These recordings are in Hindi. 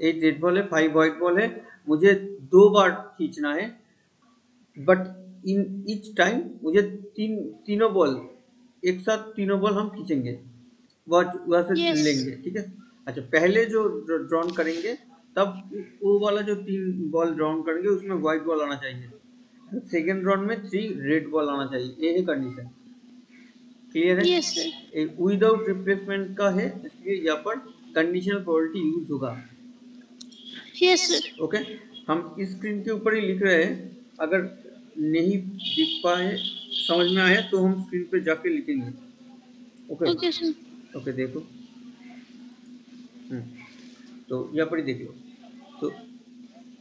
8 रेड बॉल है, 5 व्हाइट बॉल है, मुझे 2 बार खींचना है, बट इन ईच टाइम मुझे तीनों बॉल एक साथ, तीनों बॉल हम खींचेंगे, वहाँ से Yes. लेंगे, ठीक है। अच्छा, पहले जो ड्रॉन करेंगे तब वो वाला जो 3 बॉल ड्रॉन करेंगे उसमें व्हाइट बॉल आना चाहिए, सेकेंड राउंड में 3 रेड बॉल आना चाहिए, ये है कंडीशन। क्लियर है? Yes, sir. विदाउट रिप्लेसमेंट का है, इसलिए यहाँ पर कंडीशनल प्रोबेबिलिटी यूज होगा। Yes, sir. ओके, हम इस स्क्रीन के ऊपर ही लिख रहे हैं, अगर नहीं दिख पाए, समझ में आया तो हम स्क्रीन पे जाके लिखेंगे। Okay Okay, sir. ओके, देखो। तो यहाँ पर ही देख लो। तो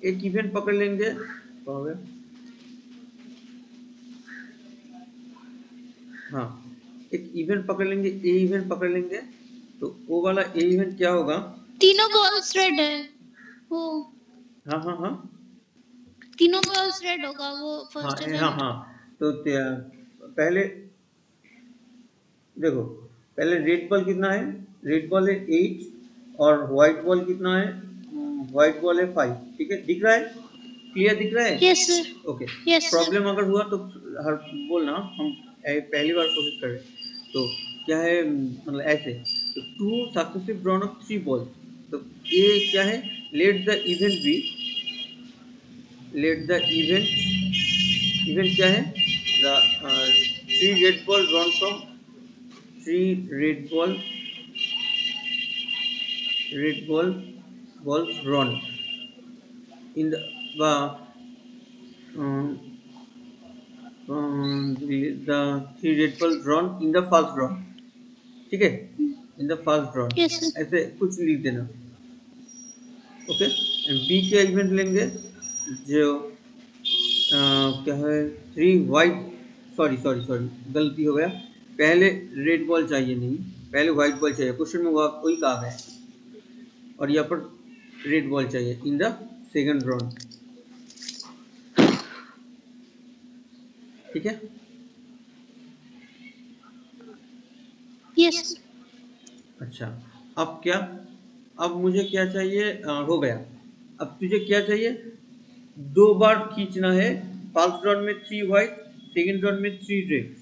एक इवेंट पकड़ लेंगे, क्या हो गया? हाँ, एक इवेंट पकड़ लेंगे, ए इवेंट पकड़ लेंगे, तो वो वाला ए इवेंट क्या होगा? तीनों बॉल्स रेड है वो। हाँ हाँ हाँ तीनों बॉल्स रेड होगा वो हाँ फर्स्ट हाँ इवेंट। हाँ। तो पहले देखो, पहले रेड बॉल कितना है? रेड बॉल है 8 और व्हाइट बॉल कितना है? व्हाइट बॉल है 5, ठीक है, दिख रहा है? क्लियर दिख रहा है? Yes, sir. Okay. Yes, sir. Problem अगर हुआ तो हर बोलना, हम पहली बार कोशिश करें। तो क्या है, मतलब ऐसे, तो 2 सक्सेसिव ड्रॉन ऑफ 3 बॉल्स, तो ये क्या है? Let the event B, let the event क्या है? The 3 red ball drawn from 3 red balls drawn in the the 3 red balls drawn in the first drawn, ठीक है, in the first drawn, Yes, sir. ऐसे कुछ लिख देना। ओके, बी के एलिमेंट लेंगे, जो क्या है, 3 वाइट, सॉरी सॉरी सॉरी, गलती हो गया, पहले रेड बॉल चाहिए, नहीं, पहले व्हाइट बॉल चाहिए, क्वेश्चन में वही कहा गया है, और यहाँ पर रेड बॉल चाहिए इन द सेकंड राउंड, ठीक है। Yes, sir. अच्छा, अब क्या, अब मुझे क्या चाहिए? हो गया। अब तुझे क्या चाहिए? 2 बार खींचना है, फर्स्ट राउंड में 3 व्हाइट, सेकंड राउंड में 3 रेड,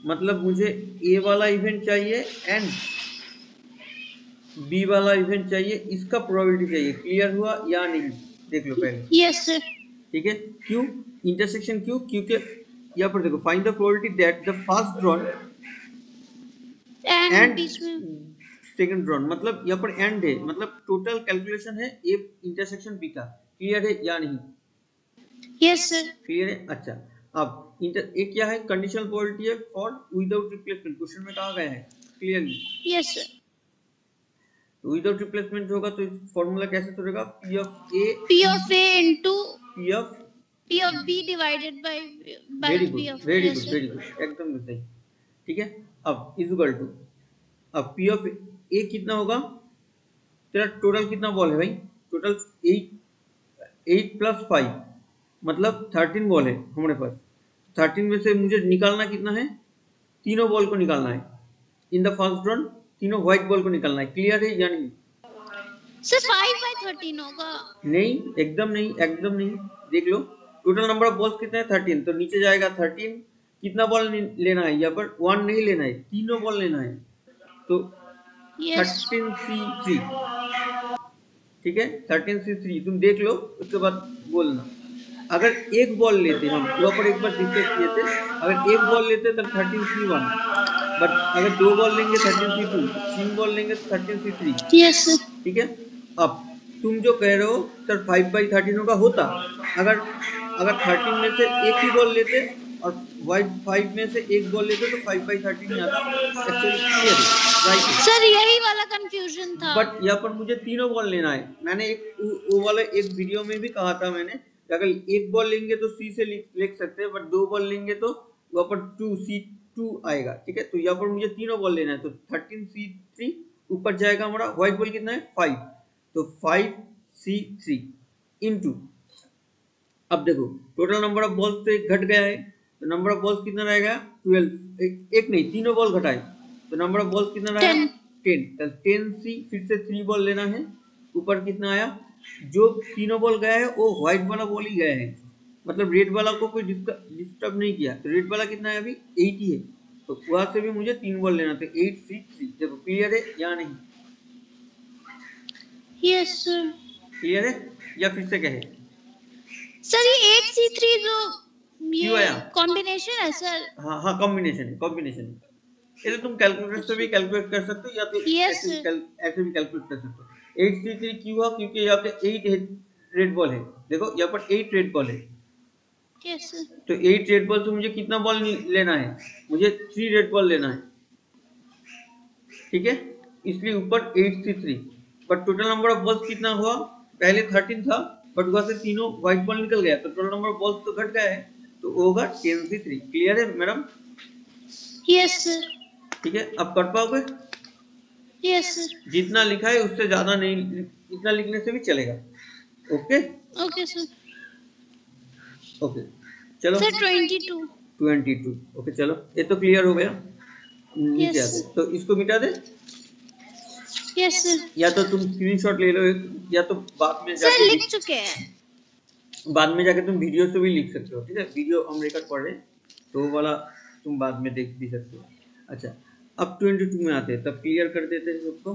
मतलब मुझे ए वाला इवेंट चाहिए एंड बी वाला इवेंट चाहिए, इसका प्रोबेबिलिटी चाहिए। क्लियर हुआ या नहीं? देख लो पहले, Yes, sir. ठीक है। क्यों इंटरसेक्शन? क्यों? क्योंकि यहाँ पर देखो, find the probability that the first drawn And and बीच में सेकंड ड्रॉन, मतलब यहाँ पर एंड है, मतलब टोटल कैलकुलेशन है ए इंटरसेक्शन बी का। क्लियर है या नहीं? Yes, sir. क्लियर है? अच्छा, अब एक क्या है? कंडीशनल प्रोबेबिलिटी है फॉर विदाउट रिप्लेसमेंट, क्वेश्चन में कहा गया है clearly. Yes, sir. Without replacement होगा तो फॉर्मूला कैसे चलेगा? P of A, P of A into P of, P of B divided by very P good of A. Very Yes, good sir. Very good, एकदम सही, ठीक है। अब इक्वल टू, अब पी ऑफ ए कितना होगा? तेरा टोटल कितना बॉल है भाई? टोटल 8 प्लस 5, मतलब 13 बॉल है हमारे पास। 13 में से मुझे निकालना कितना है? तीनों बॉल को निकालना है इन द फर्स्ट राउंड, तीनों व्हाइट बॉल को निकालना है। क्लियर है या नहीं? Sir 5/13 होगा। नहीं, एकदम नहीं, एकदम नहीं। देख लो, टोटल नंबर ऑफ बॉल्स कितना है? 13, तो नीचे जाएगा 13, कितना बॉल लेना है यहाँ पर? 1 नहीं लेना है, तीनों बॉल लेना है, तो Yes. 13C3, ठीक है, 13C3 तुम देख लो, उसके बाद बोलना। अगर एक बॉल लेते, हम वहाँ पर एक बार डिस्कस किए थे, अगर एक बॉल लेते तो 13C1, बट अगर 2 बॉल लेंगे 13C2, 3 बॉल लेंगे तो 13C3, Yes, sir. ठीक है। अब तुम जो कह रहे हो सर 5/13 होगा, अगर 13 में से एक ही बॉल लेते और वाइट 5 में से एक बॉल लेते तो 5/13 ही आता। एक्चुअली क्लियर है, राइट है। सर यही वाला कंफ्यूजन था। बट यहाँ पर मुझे तीनों बॉल लेना है। मैंने वो वाला एक वीडियो में भी कहा था मैंने, अगर एक बॉल लेंगे तो सी से लिख सकते हैं, बट 2 बॉल लेंगे तो वहाँ पर 2C2 आएगा, ठीक है। तो यहाँ पर मुझे तीनों बॉल लेना है, तो 13C3 ऊपर जाएगा हमारा, व्हाइट बॉल कितना है? 5, तो 5C3 इनटू, अब देखो टोटल नंबर ऑफ बॉल्स तो एक घट गया है, तो नंबर ऑफ बॉल्स कितना रहेगा? 12, एक नहीं, तीनों बॉल घटाए, तो नंबर ऑफ बॉल्स कितना रहेगा? 10। 10C, फिर से 3 बॉल लेना है, ऊपर कितना आया, जो तीनों बॉल गया है वो व्हाइट वाला बॉल ही गया है, मतलब रेड वाला को कोई डिस्टर्ब नहीं किया। तो रेड वाला कितना है अभी 8 ही है, तो वहां से भी मुझे 3 बॉल लेना था, 8 6 3। देखो क्लियर है या नहीं? Yes sir. क्लियर है या फिर से कहे? सर ये 8C3 जो क्यों आया? ये कॉम्बिनेशन है सर। हाँ हाँ, कॉम्बिनेशन है, कॉम्बिनेशन है। ये तो तुम कैलकुलेटर से भी कैलकुलेट कर सकते हो या तो यस ऐसे भी कैलकुलेट कर सकते हो। 8 3 3 क्यों हुआ? क्योंकि यहाँ पे 8 रेड बॉल है। देखो यहाँ पर 8 रेड बॉल है, यस सर। तो 8 रेड बॉल से मुझे कितना बॉल लेना है? मुझे 3 रेड बॉल लेना है, ठीक है, इसलिए ऊपर 8 3 3। But total number of balls कितना हुआ? पहले 13 था, बट वहां से तीनों व्हाइट बॉल निकल गया, तो टोटल नंबर ऑफ बॉल्स तो घट गया है, तो होगा 10 से 3। क्लियर है मैडम? Yes sir. ठीक है, अब कर पाओगे? Yes sir. जितना लिखा है उससे ज्यादा नहीं, इतना लिखने से भी चलेगा। Okay okay sir. ओके, चलो सर 22। 22। ओके चलो, ये तो क्लियर हो गया। नीचे यस आते, तो इसको मिटा दे, यस सर। या तो तुम स्क्रीनशॉट ले लो एक, या तो बाद में सर जाके लिख चुके हैं। बाद में जाके तुम वीडियो से भी लिख सकते हो, ठीक है, वीडियो हम रिकॉर्ड कर रहे हैं तो वो वाला तुम बाद में देख भी सकते हो। अच्छा, अब 22 में आते हैं, तब क्लियर कर देते हैं सबको।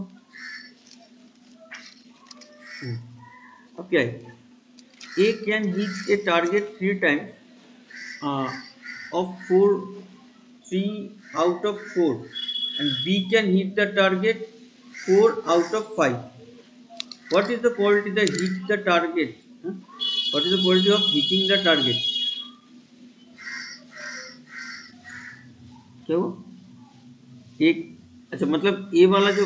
अब क्या है, A can hit a target 3 times of 3 out of 4, and B can hit the target 4 out of 5. What is the probability that hit the target? Huh? What is the probability of hitting the target? क्या हुआ? एक, अच्छा मतलब ए वाला जो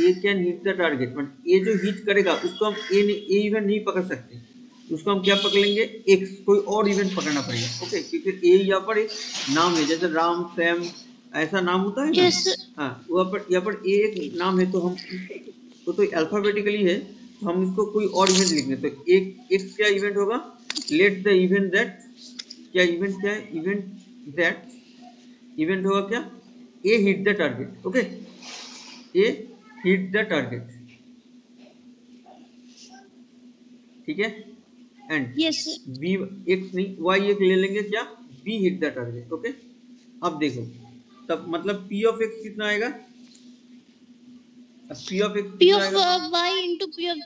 ए कैन हिट द टारगेट, मतलब ए जो हिट करेगा उसको हम ए इवेंट नहीं पकड़ सकते, उसको हम क्या पकड़ लेंगे? एक्स, कोई और इवेंट पकड़ना पड़ेगा। ओके, क्योंकि ए यहाँ पर एक नाम है, जैसे राम सैम ऐसा नाम होता है ना। यस। हाँ, यहाँ पर ए एक नाम है, तो हम तो अल्फाबेटिकली है, तो हम इसको कोई और इवेंट लिखेंगे। तो एक एक्स क्या इवेंट होगा? लेट द इवेंट दैट, क्या इवेंट, क्या है इवेंट दैट, इवेंट होगा क्या? A hit the target. Okay, A hit the target, ठीक है, एंड यस बी, एक्स नहीं वाई एक ले लेंगे, क्या? B hit the target. Okay, अब देखो, तब मतलब पी ऑफ एक्स कितना आएगा? अब पी ऑफ एक्स P कितना of आएगा? y into P of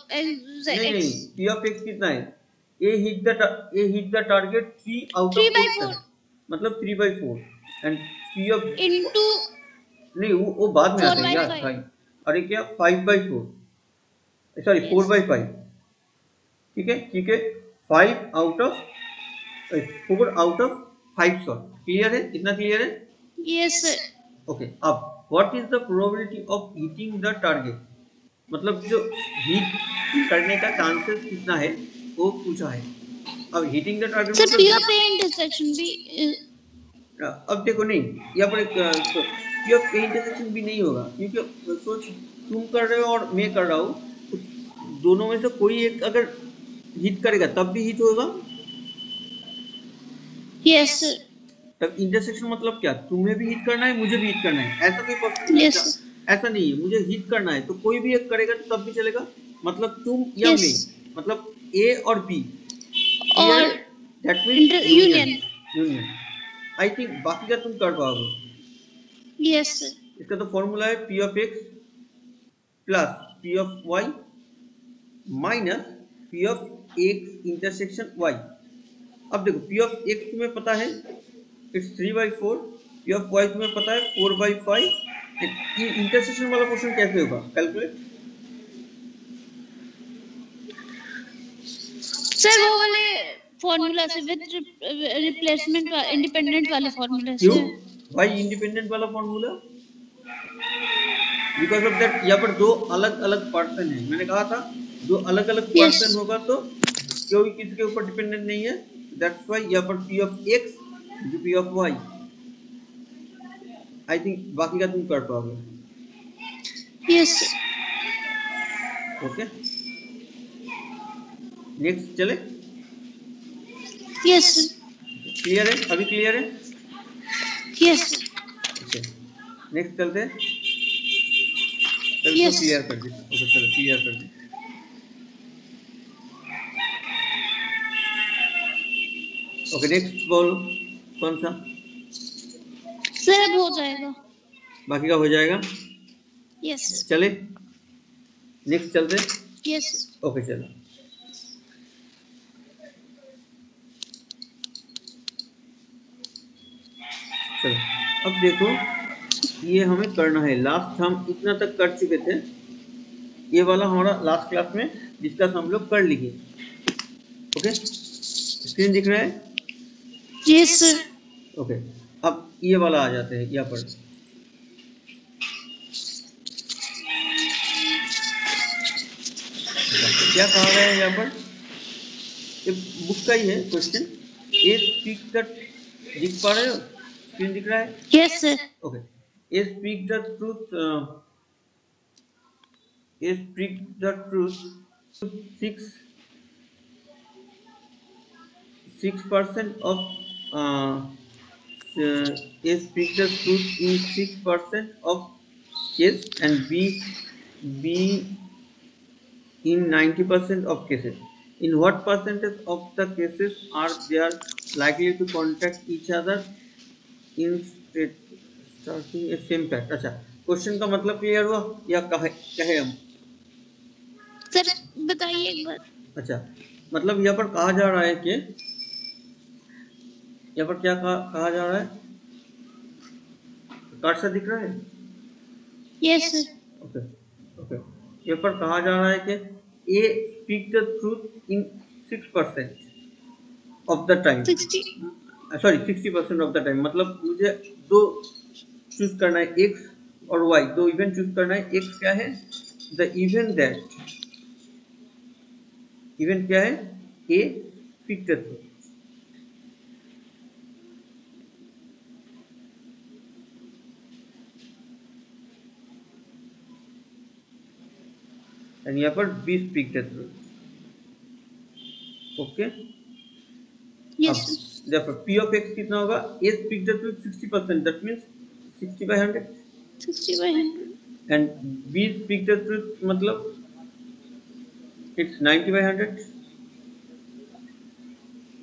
नहीं नहीं, x. पी ऑफ एक्स कितना है? A hit the target 3 out 3 of by 4 का 4 है, मतलब 3/4, एंड पी ऑफ, into नहीं वो बाद में 4 आते हैं by यार 5. भाई। अरे क्या 5/4, सॉरी Yes. 4/5, ठीक है, ठीक है, 5 out of 4 out of 5 shot. Clear है? इतना क्लियर है? Yes sir. ओके, अब what is the probability of hitting the target, मतलब जो हिट करने का चांसेस कितना है वो पूछा है। अब hitting the target Sir P मतलब, of A intersection B. अब देखो, नहीं यहाँ पर पी ऑफ ए इंटरसेक्शन भी नहीं होगा, क्योंकि सोच तुम कर रहे हो और मैं कर रहा हूँ, तो दोनों में से कोई एक अगर हिट करेगा तब भी हिट होगा। Yes sir. तब इंटरसेक्शन मतलब क्या? तुम्हें भी हिट करना है, मुझे भी हिट करना है, ऐसा कोई पॉसिबल Yes है? sir. ऐसा नहीं है, मुझे हिट करना है तो कोई भी एक करेगा तब भी चलेगा, मतलब तुम या Yes. मैं, मतलब ए और B, Or that means union. Union. I think बाकी का तुम कर पाओगे। Yes sir. इसका तो फॉर्मूला है P of X plus P of Y minus P of X intersection Y. अब देखो, पी ऑफ एक्स तुम्हें पता है इट्स 3/4, पी ऑफ वाई तुम्हें पता है 4/5। ये इंटरसेक्शन वाला क्वेश्चन कैसे होगा? कैलकुलेट। सर वो वाले फॉर्मूला से विद रिप्लेसमेंट इंडिपेंडेंट वाले फॉर्मूला क्यों से। भाई इंडिपेंडेंट वाला फॉर्मूला? बिकॉज ऑफ दैट यहाँ पर दो अलग अलग पर्सन है, मैंने कहा था दो अलग अलग Yes. पर्सन होगा तो कोई किसी के ऊपर डिपेंडेंट नहीं है, दैट्स व्हाई यहाँ पर P of X into P of Y. I think बाकी का तुम कर पाओगे। Yes. ओके, नेक्स्ट चले। Yes. क्लियर है? अभी क्लियर है? Yes. ओके, नेक्स्ट चलते हैं। चलो Yes. क्लियर कर दी। ओके चलो क्लियर कर दी। ओके नेक्स्ट बोलो कौन सा, सर अब हो जाएगा। बाकी का हो जाएगा। Yes sir. चले नेक्स्ट चलते। Yes sir. ओके चलो चलो अब देखो ये हमें करना है। लास्ट हम इतना तक कर चुके थे, ये वाला हमारा लास्ट क्लास में डिस्कस हम लोग कर लिए। ओके स्क्रीन दिख रहा है? Yes sir. ओके अब ये वाला आ जाते हैं यहाँ पर। क्या कहा गया है यहाँ पर, ये बुक का ही है क्वेश्चन। ए स्पीक द, दिख पा रहे हो, स्क्रीन दिख रहा है? Yes sir. Okay A speak the truth, A speak the truth 6% of A speak the truth in 6% of case and B in 90% of cases. In what percentage of the cases are they likely to contact each other in starting a same fact? अच्छा क्वेश्चन का मतलब क्लियर हुआ या कहे हम? सर बताइए एक बार। अच्छा मतलब यहाँ पर कहा जा रहा है कि यहाँ पर क्या कहा जा रहा है, कर्सर दिख रहा है? Yes sir. ओके ओके यहाँ पर कहा जा रहा है कि A speak the truth in 6% of the time, 60% of the time. मतलब मुझे दो चूज करना है, एक्स और वाई, दो इवेंट चूज करना है। एक्स क्या है, द इवेंट दैट, इवेंट क्या है, A speak the truth. And यहाँ पर B speak the truth. Okay yes देखो पी ऑफ एक्स कितना होगा, A speak the truth 60%, that means 60/100। 60/100 and B speak the truth मतलब इट्स 90/100।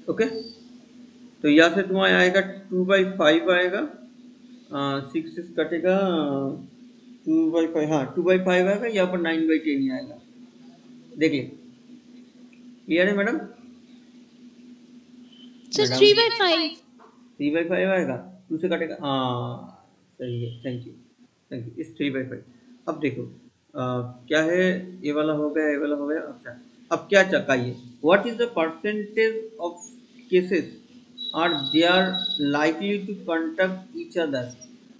ओके तो यहाँ से तुम्हारा आएगा 2/5 आएगा, 6 से कटेगा 2/5, हाँ 2/5 आएगा, यहाँ पर 9/10 ही आएगा। देख ले क्लियर है मैडम? सर 3/5 3/5 आएगा, 2 से कटेगा, हाँ सही है, थैंक यू इस 3/5। अब देखो क्या है, ये वाला हो गया, ये वाला हो गया। अच्छा अब क्या चाहिए, what is the percentage of cases are they are likely to contact each other.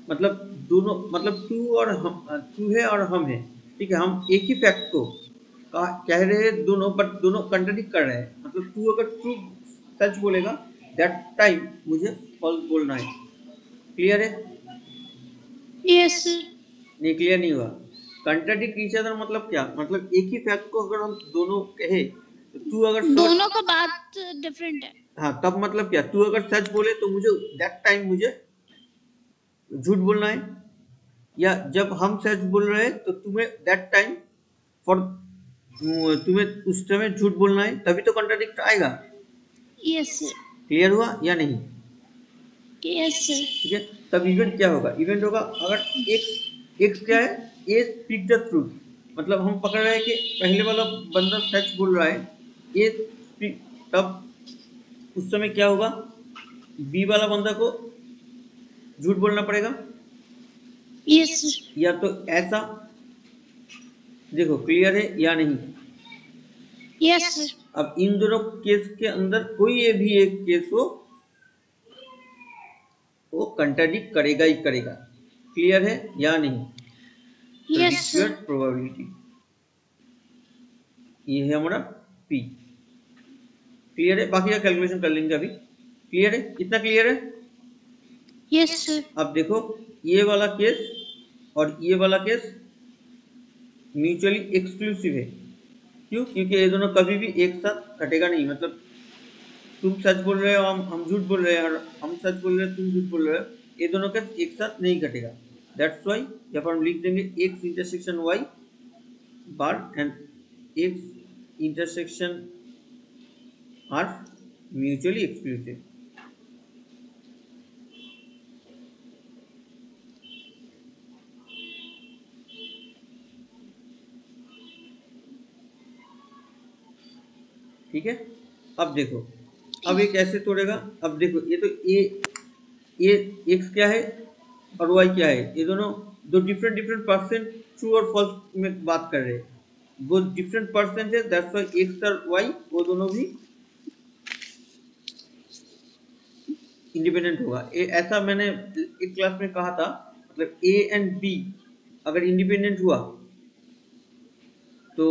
मतलब दोनों, मतलब तू और हम, तू है और हम है, ठीक है, हम एक ही फैक्ट को कह रहे हैं दोनों, बट दोनों कंट्राडिक्ट कर रहे हैं। मतलब तू अगर ट्रू सच बोलेगा दैट टाइम मुझे फॉल्स बोलना है। क्लियर है? Yes sir. नहीं क्लियर नहीं हुआ। कंट्राडिक्ट ईच अदर मतलब क्या, मतलब एक ही फैक्ट को अगर हम दोनों कहे तो तू अगर दोनों का बात डिफरेंट है, हाँ तब मतलब क्या, तू अगर सच बोले तो मुझे दैट टाइम मुझे झूठ बोलना है, या जब हम सच बोल रहे हैं तो तुम्हें दैट टाइम फॉर, तुम्हें उस समय झूठ बोलना है, तभी तो कंट्राडिक्ट आएगा। Yes sir. क्लियर हुआ या नहीं? Yes sir. ठीक है तब इवेंट क्या होगा, इवेंट होगा अगर एक्स क्या है, ए स्पीक द ट्रूथ, मतलब हम पकड़ रहे हैं कि पहले वाला बंदा सच बोल रहा है, ए स्पीक, तब उस समय क्या होगा, बी वाला बंदा को झूठ बोलना पड़ेगा। Yes sir. या तो ऐसा, देखो क्लियर है या नहीं? Yes sir. अब इन दोनों केस के अंदर कोई भी एक केस हो वो कंट्राडिक्ट करेगा ही करेगा। क्लियर है या नहीं? Yes sir. प्रोबेबिलिटी ये है हमारा पी। क्लियर है? बाकी का कैलकुलेशन कर लेंगे अभी। क्लियर है? कितना क्लियर है? Yes sir. अब देखो ये वाला केस और ये वाला केस म्यूचुअली एक्सक्लूसिव है। क्यों? क्योंकि ये दोनों कभी भी एक साथ घटेगा नहीं। मतलब तुम सच बोल रहे हो, हम झूठ बोल रहे हैं, और हम सच बोल रहे हैं, तुम झूठ बोल रहे हो, ये दोनों का एक साथ नहीं घटेगा। दैट्स वाई यहाँ पर हम लिख देंगे X intersection Y bar and X intersection are mutually exclusive. ठीक है। अब देखो, अब ये कैसे तोड़ेगा। अब देखो ये तो ये एक्स क्या है और वाई क्या है, ये दोनों दो डिफरेंट डिफरेंट परसेंट ट्रू और फॉल्स में बात कर रहे हैं। वो डिफरेंट परसेंट है, दैट्स व्हाई एक्स और वाई वो दोनों भी इंडिपेंडेंट होगा। ऐसा मैंने एक क्लास में कहा था, मतलब ए एंड बी अगर इंडिपेंडेंट हुआ तो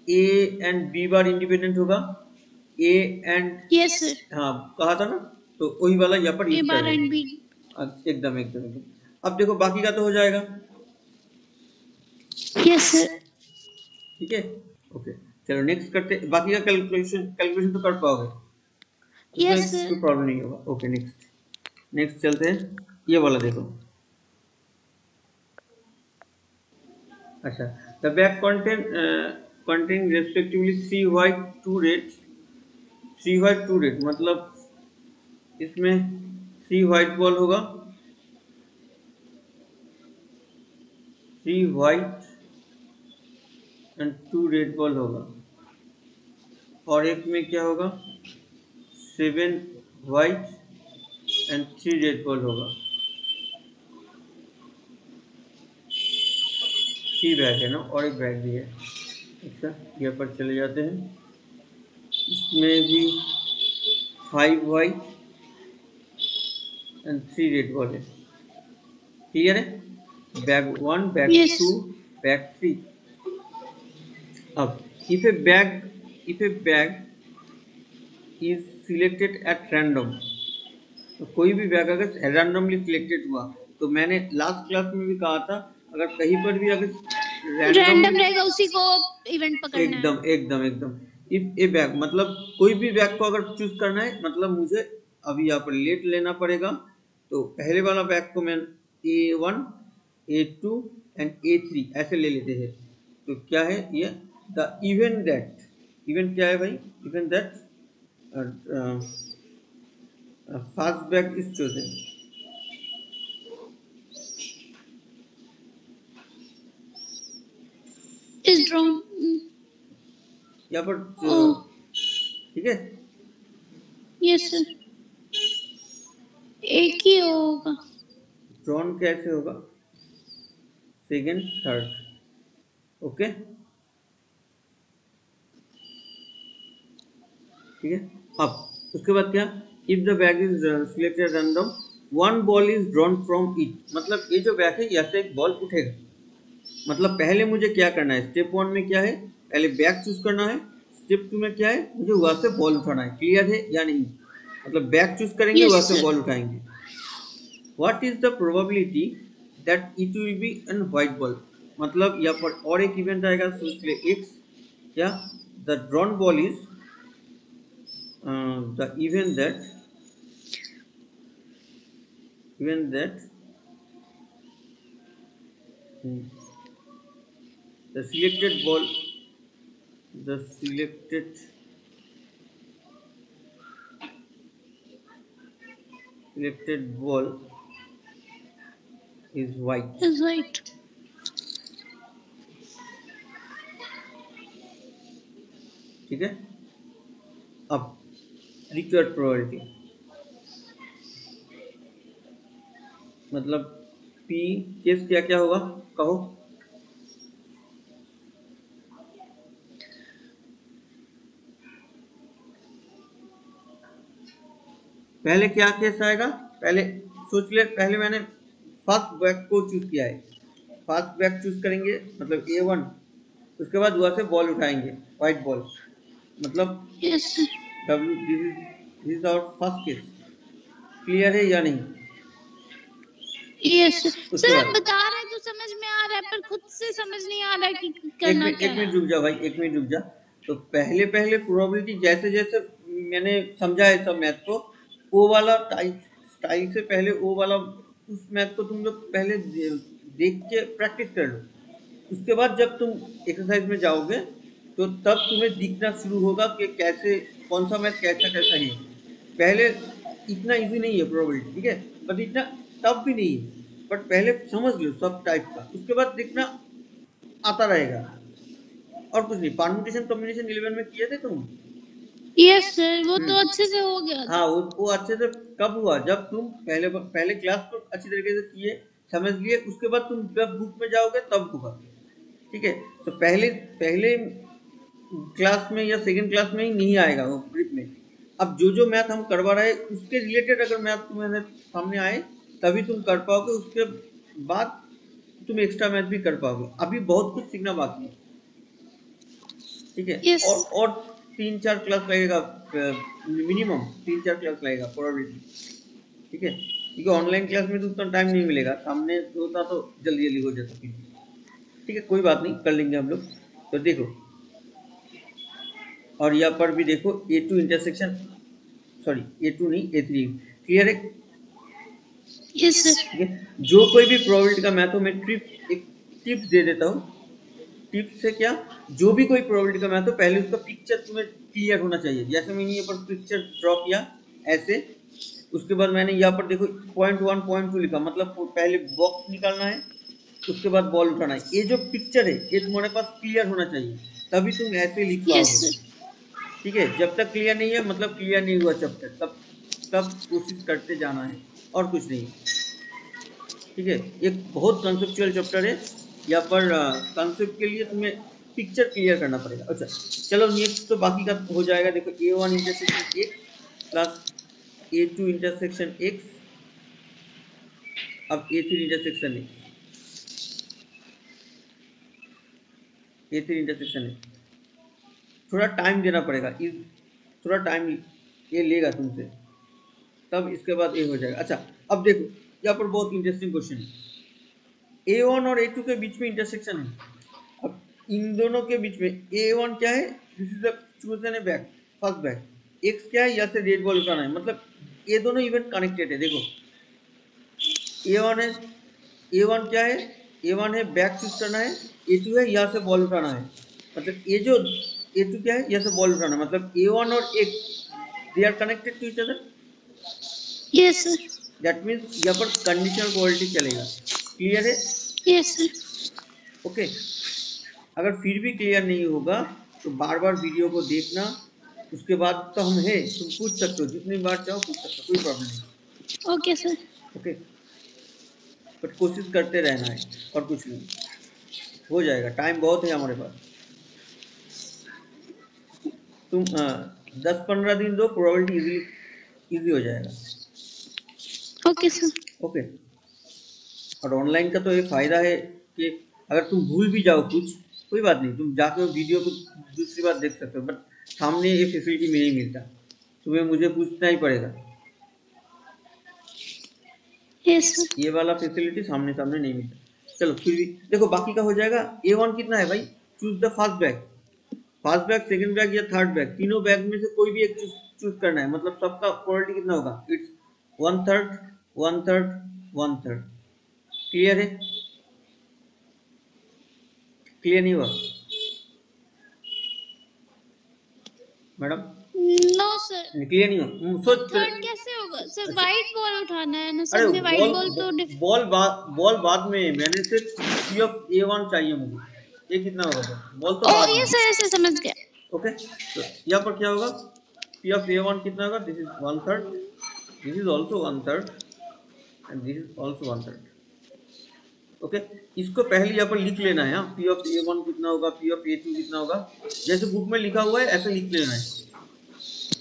A and B bar independent होगा, ए एंड यस सर, हाँ कहा था ना, तो वही वाला यहाँ पर ए यूज कर बार रहे एंड बी। हैं। एकदम एकदम एकदम। अब देखो बाकी का तो हो जाएगा, यस सर। ठीक है। ओके चलो नेक्स्ट करते, बाकी का कैलकुलेशन कैलकुलेशन तो कर पाओगे, उसमें यस सर। कोई प्रॉब्लम नहीं होगा। ओके नेक्स्ट नेक्स्ट चलते हैं, ये वाला देखो। अच्छा, the bag contain respectively 3 white 2 red, 3 white 2 red मतलब इसमें 3 व्हाइट बॉल होगा, 3 व्हाइट एंड 2 रेड बॉल होगा, और एक में क्या होगा 7 व्हाइट एंड 3 रेड बॉल होगा। 3 बैग है ना, और एक बैग भी है। अच्छा यहाँ पर चले जाते हैं, इसमें भी 5 व्हाइट एंड 3 रेड बॉल है। क्लियर है, बैग 1 बैग यस। 2 बैग 3। अब if a bag is selected at random, तो कोई भी बैग अगर रैंडमली सिलेक्टेड हुआ, तो मैंने लास्ट क्लास में भी कहा था अगर कहीं पर भी अगर रैंडम रैंडमली, रहेगा, उसी को इवेंट पकड़ना है। एकदम एकदम एकदम, इफ ए बैग मतलब कोई भी बैग को अगर चूज करना है, मतलब मुझे अभी यहाँ पर लेट लेना पड़ेगा, तो पहले वाला बैग को मैं A1 A2 एंड A3 ऐसे ले लेते हैं। तो क्या है ये, द इवेंट दैट, इवेंट क्या है भाई, event that first bag is chosen. Is drawn. यहाँ पर ओह ठीक है, यस सर, एक ही होगा। ड्रॉन कैसे होगा, सेकंड थर्ड। ओके ठीक है। अब उसके बाद क्या, if the bag is selected random one ball is drawn from it, मतलब ये जो बैग है यहाँ से एक बॉल उठेगा। मतलब पहले मुझे क्या करना है, स्टेप 1 में क्या है, पहले बैग चूज करना है, स्टेप 2 में क्या है, मुझे वहां से बॉल उठाना है। क्लियर है या नहीं, मतलब बैग चूज करेंगे यस वहां से सर। बॉल उठाएंगे। What is the probability that it will be an white ball, मतलब यहाँ पर और एक इवेंट आएगा, तो इसलिए एक्स, क्या, the drawn ball is the event that hmm, the selected ball, the selected ball is white। Is right. ठीक है। अब रिक्वायर्ड प्रोबेबिलिटी, मतलब पी केस क्या क्या होगा, कहो। पहले क्या केस आएगा, पहले सोच ले, पहले मैंने फर्स्ट बैक को चूज किया है, फर्स्ट बैक चूज करेंगे मतलब A1, उसके बाद वहां से बॉल उठाएंगे व्हाइट बॉल, मतलब yes sir. W, this is our first case. Clear है या नहीं, यस सर। उसके सर आप बाद बता रहे हैं तो समझ में आ रहा है, पर खुद से समझ नहीं आ रहा है कि एक करना मिनट क्या एक है। मिनट रुक जा भाई, एक मिनट रुक जा। तो पहले पहले प्रोबेबिलिटी जैसे जैसे मैंने समझा है सब मैथ को, वो वाला स्टाइल से पहले वो वाला उस मैथ को तुम लोग पहले देख के प्रैक्टिस कर लो। उसके बाद जब तुम एक्सरसाइज में जाओगे तो तब तुम्हें दिखना शुरू होगा कि कैसे कौन सा मैथ कैसा कैसा है। पहले इतना इजी नहीं है प्रोबेबिलिटी, ठीक है, बट इतना टफ भी नहीं है, बट पहले समझ लो सब टाइप का, उसके बाद दिखना आता रहेगा। और कुछ नहीं। परम्यूटेशन कॉम्बिनेशन 11 में किए थे तुम? यस सर, वो तो अच्छे से हो गया था। हाँ, वो अच्छे से कब हुआ? जब तुम पहले क्लास को अच्छी तरीके से किए, समझ लिए, उसके बाद तुम जब बुक में जाओगे तब होगा। ठीक है, तो पहले पहले क्लास में या सेकंड क्लास में ही नहीं आएगा वो ग्रिप में। अब जो मैथ हम करवा रहे हैं उसके रिलेटेड अगर मैथ तुम्हारे सामने आए तभी तुम कर पाओगे, उसके बाद तुम एक्स्ट्रा मैथ भी कर पाओगे। अभी बहुत कुछ सीखना बाकी है। ठीक है, यस और 3-4 क्लास लगेगा, मिनिमम 3-4 क्लास लगेगा प्रोबेबिलिटी। ठीक है, क्योंकि ऑनलाइन क्लास में तो उतना टाइम नहीं मिलेगा, सामने होता तो जल्दी जल्दी हो जाता। ठीक है, कोई बात नहीं, कर लेंगे हम लोग। तो देखो, और यहाँ पर भी देखो A2 इंटरसेक्शन, सॉरी A2 नहीं A3, क्लियर है? Yes sir. ठीक है, जो कोई भी प्रोबेबिलिटी का मैथ हो, मैं एक टिप्स दे देता हूँ। टिप्स से क्या, जो भी कोई प्रोबेबिलिटी का मैथ हो पहले उसका पिक्चर तुम्हें क्लियर होना चाहिए। जैसे मैंने यहाँ पर पिक्चर ड्रॉ किया ऐसे, उसके बाद मैंने यहाँ पर देखो .1 .2 लिखा, मतलब पहले बॉक्स निकालना है, उसके बाद बॉल उठाना है। ये जो पिक्चर है ये तुम्हारे पास क्लियर होना चाहिए, तभी तुम ऐसे लिख यस पाओगे। सर। ठीक है, जब तक क्लियर नहीं है मतलब क्लियर नहीं हुआ चैप्टर, तब कोशिश करते जाना है, और कुछ नहीं। ठीक है, एक बहुत कंसेप्चुअल चैप्टर है, यहाँ पर कंसेप्ट के लिए तुम्हें पिक्चर क्लियर करना पड़ेगा। अच्छा चलो, नेक्स्ट तो बाकी का हो जाएगा। देखो A1 intersection x plus A2 intersection x, अब A3 intersection x, A3 intersection x थोड़ा टाइम देना पड़ेगा, थोड़ा टाइम ये लेगा तुमसे, तब इसके बाद ये हो जाएगा। अच्छा अब देखो, यहाँ पर बहुत इंटरेस्टिंग क्वेश्चन है। A1 और A2 के बीच में इंटरसेक्शन है। अब इन दोनों के बीच में A1 क्या है, this is the chosen A back, first back. X क्या है, यहाँ से रेड बॉल उठाना है, मतलब ये दोनों इवेंट कनेक्टेड है। देखो A1 है, A1 क्या है, A1 है बैक चूज करना है, A2 है यहाँ से बॉल उठाना है। मतलब ये जो A2 क्या है, यहाँ से बॉल उठाना है, मतलब A1 और X they are connected to each other. Yes sir. That means यहाँ पर कंडीशनल प्रोबेबिलिटी चलेगा। क्लियर है? Yes sir. ओके, अगर फिर भी क्लियर नहीं होगा तो बार बार वीडियो को देखना, उसके बाद तो हम है, तुम पूछ सकते हो जितनी बार चाहो पूछ सकते हो, कोई प्रॉब्लम नहीं। Okay sir. ओके, बट कोशिश करते रहना है, और कुछ नहीं, हो जाएगा, टाइम बहुत है हमारे पास। तुम 10-15 दिन दो, प्रोबेबिलिटी इजी हो जाएगा। Okay sir. ओके, और ऑनलाइन का तो ये फायदा है कि अगर तुम भूल भी जाओ कुछ, कोई बात नहीं, तुम जाकर वीडियो को दूसरी बार देख सकते हो, बट सामने ये फैसिलिटी में नहीं मिलता, तुम्हें मुझे पूछना ही पड़ेगा। Yes sir. ये वाला फैसिलिटी सामने सामने नहीं मिलता। चलो फिर भी देखो, बाकी का हो जाएगा। A1 कितना है भाई, choose the first bag, first bag, second bag या थर्ड बैग, तीनों बैग में से कोई भी एक चूज करना है, मतलब सबका प्रोबेबिलिटी कितना होगा, इट्स 1/3 1/3 1/3। क्लियर है? क्लियर नहीं हुआ मैडम? No sir. क्लियर नहीं हुआ, सोच थर्ड कैसे होगा सर? अच्छा, वाइट बॉल उठाना है ना अरे सब में, वाइट बॉल तो बॉल बाद में, मैंने सिर्फ P of A1 चाहिए मुझे, ये कितना होगा, बॉल तो ओ बाद में। यस सर, ऐसे समझ गया। ओके, तो यहाँ पर क्या होगा, P of A1 कितना होगा, this is 1/3, this is also 1/3 and this is also 1/3। Okay, इसको पहले यहाँ पर लिख लेना है, P of A1 कितना होगा, P of A2 कितना होगा, जैसे बुक में लिखा हुआ है ऐसे लिख लेना है।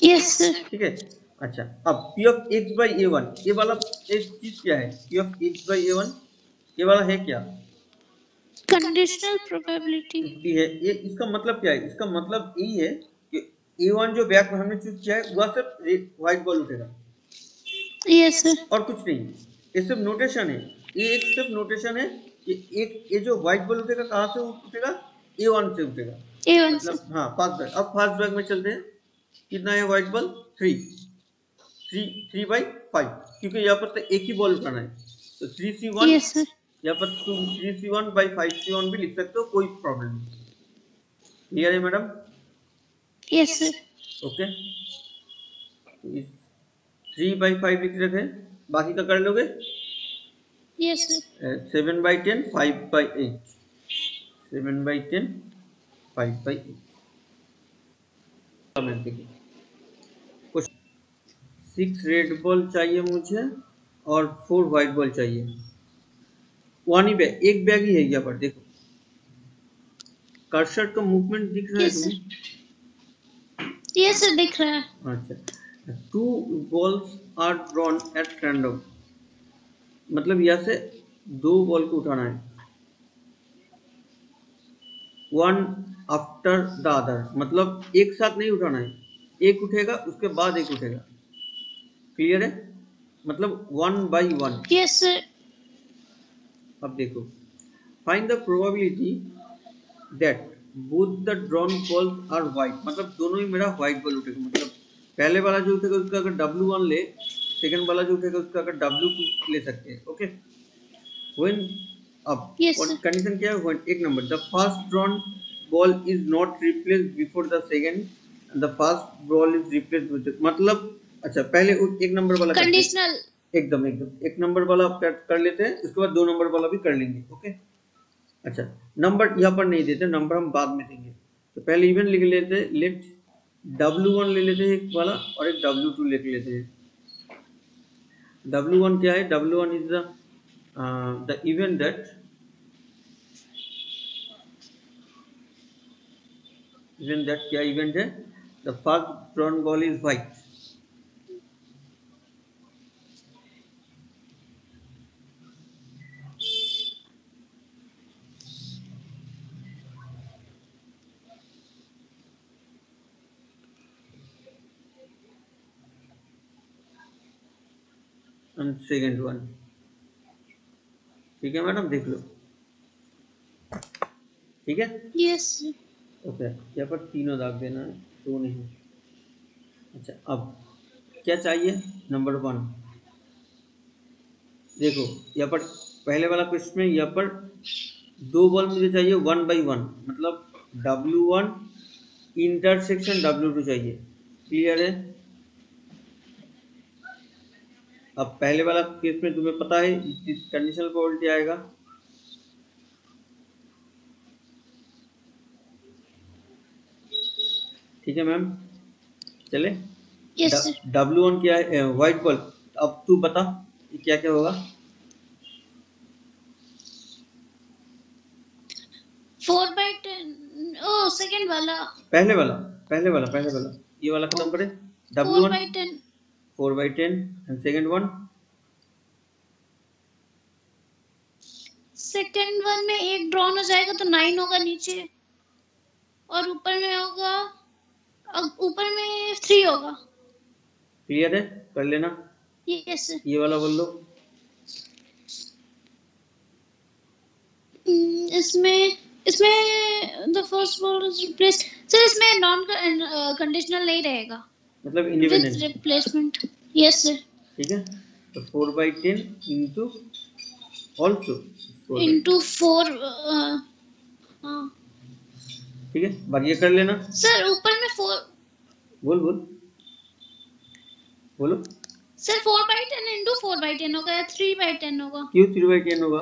Yes sir. ठीक है, अच्छा अब P of X by A1, ये वाला एक चीज क्या है, P of X by A1 ये वाला है क्या, कंडीशनल प्रोबेबिलिटी है ये। इसका मतलब क्या है, इसका मतलब यही है कि A1 जो बैक हमने चूज किया है वह सिर्फ व्हाइट बॉल उठेगा, यस सर। और कुछ नहीं। ये सिर्फ नोटेशन है, ये एक सिर्फ नोटेशन है कि एक ये जो व्हाइट बॉल उठेगा कहाँ से उठेगा, A1 से उठेगा, A1 से। मतलब हाँ फर्स्ट बैग। अब फर्स्ट बैग में चलते हैं, कितना है व्हाइट बॉल, 3/5, क्योंकि यहाँ पर तो एक ही बॉल उठाना है, तो 3C1, यस सर। यहाँ पर तुम 3C1/5C1 भी लिख सकते हो, कोई प्रॉब्लम नहीं। क्लियर है मैडम? Yes sir. ओके, तो इस 3/5 लिख रखे, बाकी का कर लोगे। Yes sir. 7/10 5/8, 7/10 5/8। देखिए 6 रेड बॉल चाहिए मुझे और 4 व्हाइट बॉल चाहिए। वन ही बैग, एक बैग ही है यहाँ पर। देखो कर्सर का मूवमेंट दिख रहा है यस तुम्हें? सर, यस सर दिख रहा है। अच्छा, 2 balls are drawn at random, मतलब यहाँ से 2 बॉल को उठाना है, वन आफ्टर द अदर, मतलब एक साथ नहीं उठाना है, एक उठेगा उसके बाद एक उठेगा। क्लियर है? मतलब 1 by 1। Yes sir. अब देखो, find the probability that both the drawn balls are white, मतलब दोनों ही मेरा व्हाइट बॉल उठेगा। मतलब पहले वाला जो उठेगा उसका अगर W1 ले, सेकंड वाला जो उठेगा उसका अगर W2 ले सकते हैं। ओके, व्हेन, अब यस और सर। कंडीशन क्या है? व्हेन, एक number, the first drawn ball is not replaced before the second and the first ball is replaced with, मतलब अच्छा पहले एक नंबर वाला करते हैं। कंडीशनल। एकदम एकदम एक नंबर वाला कर लेते हैं, उसके बाद 2 नंबर वाला भी कर लेंगे। ओके, अच्छा नंबर यहाँ पर नहीं देते, नंबर हम बाद में देंगे। तो पहले इवन लिख लेते हैं, लेट W1 ले लेते हैं एक वाला और एक W2 लिख लेते हैं। W1 क्या है? W1 is the event that, क्या इवेंट है? The first drawn ball is white. And second one, ठीक है मैडम, देख लो। ठीक है, यस सर। ओके, यहाँ पर तीनों दाग देना है, दो नहीं। अच्छा, अब क्या चाहिए? नंबर 1, देखो यहाँ पर पहले वाला क्वेश्चन में यहाँ पर 2 बॉल मुझे चाहिए 1 by 1, मतलब W1 इंटरसेक्शन W2 चाहिए। क्लियर है? अब पहले वाला केस में तुम्हें पता है इस कंडीशनल प्रोबेबिलिटी आएगा। ठीक है मैम, चले। Yes sir. W1 क्या है? White ball. अब तू बता क्या क्या होगा? 4/10। ओ सेकंड वाला। पहले वाला ये वाला खत्म करे। Four W1 by ten 4/10 and second one. Second one में एक ड्रॉन हो जाएगा तो 9 होगा नीचे, और ऊपर में होगा, ऊपर में 3 होगा। क्लियर है? कर लेना। Yes sir. ये वाला बोल लो। इसमें इसमें the first ball is replace. Sir इसमें नॉन कंडीशनल नहीं रहेगा, मतलब with independent. Replacement. Yes sir. ठीक है, तो 4/10 इंटू ऑल्सो 4/10। इनटू 4। हाँ ठीक है, बाकी ये कर लेना। सर, ऊपर में 4। बोल बोल बोलो। सर 4/10 इंटू 4/10 होगा या 3/10 होगा? क्यों 3/10 होगा?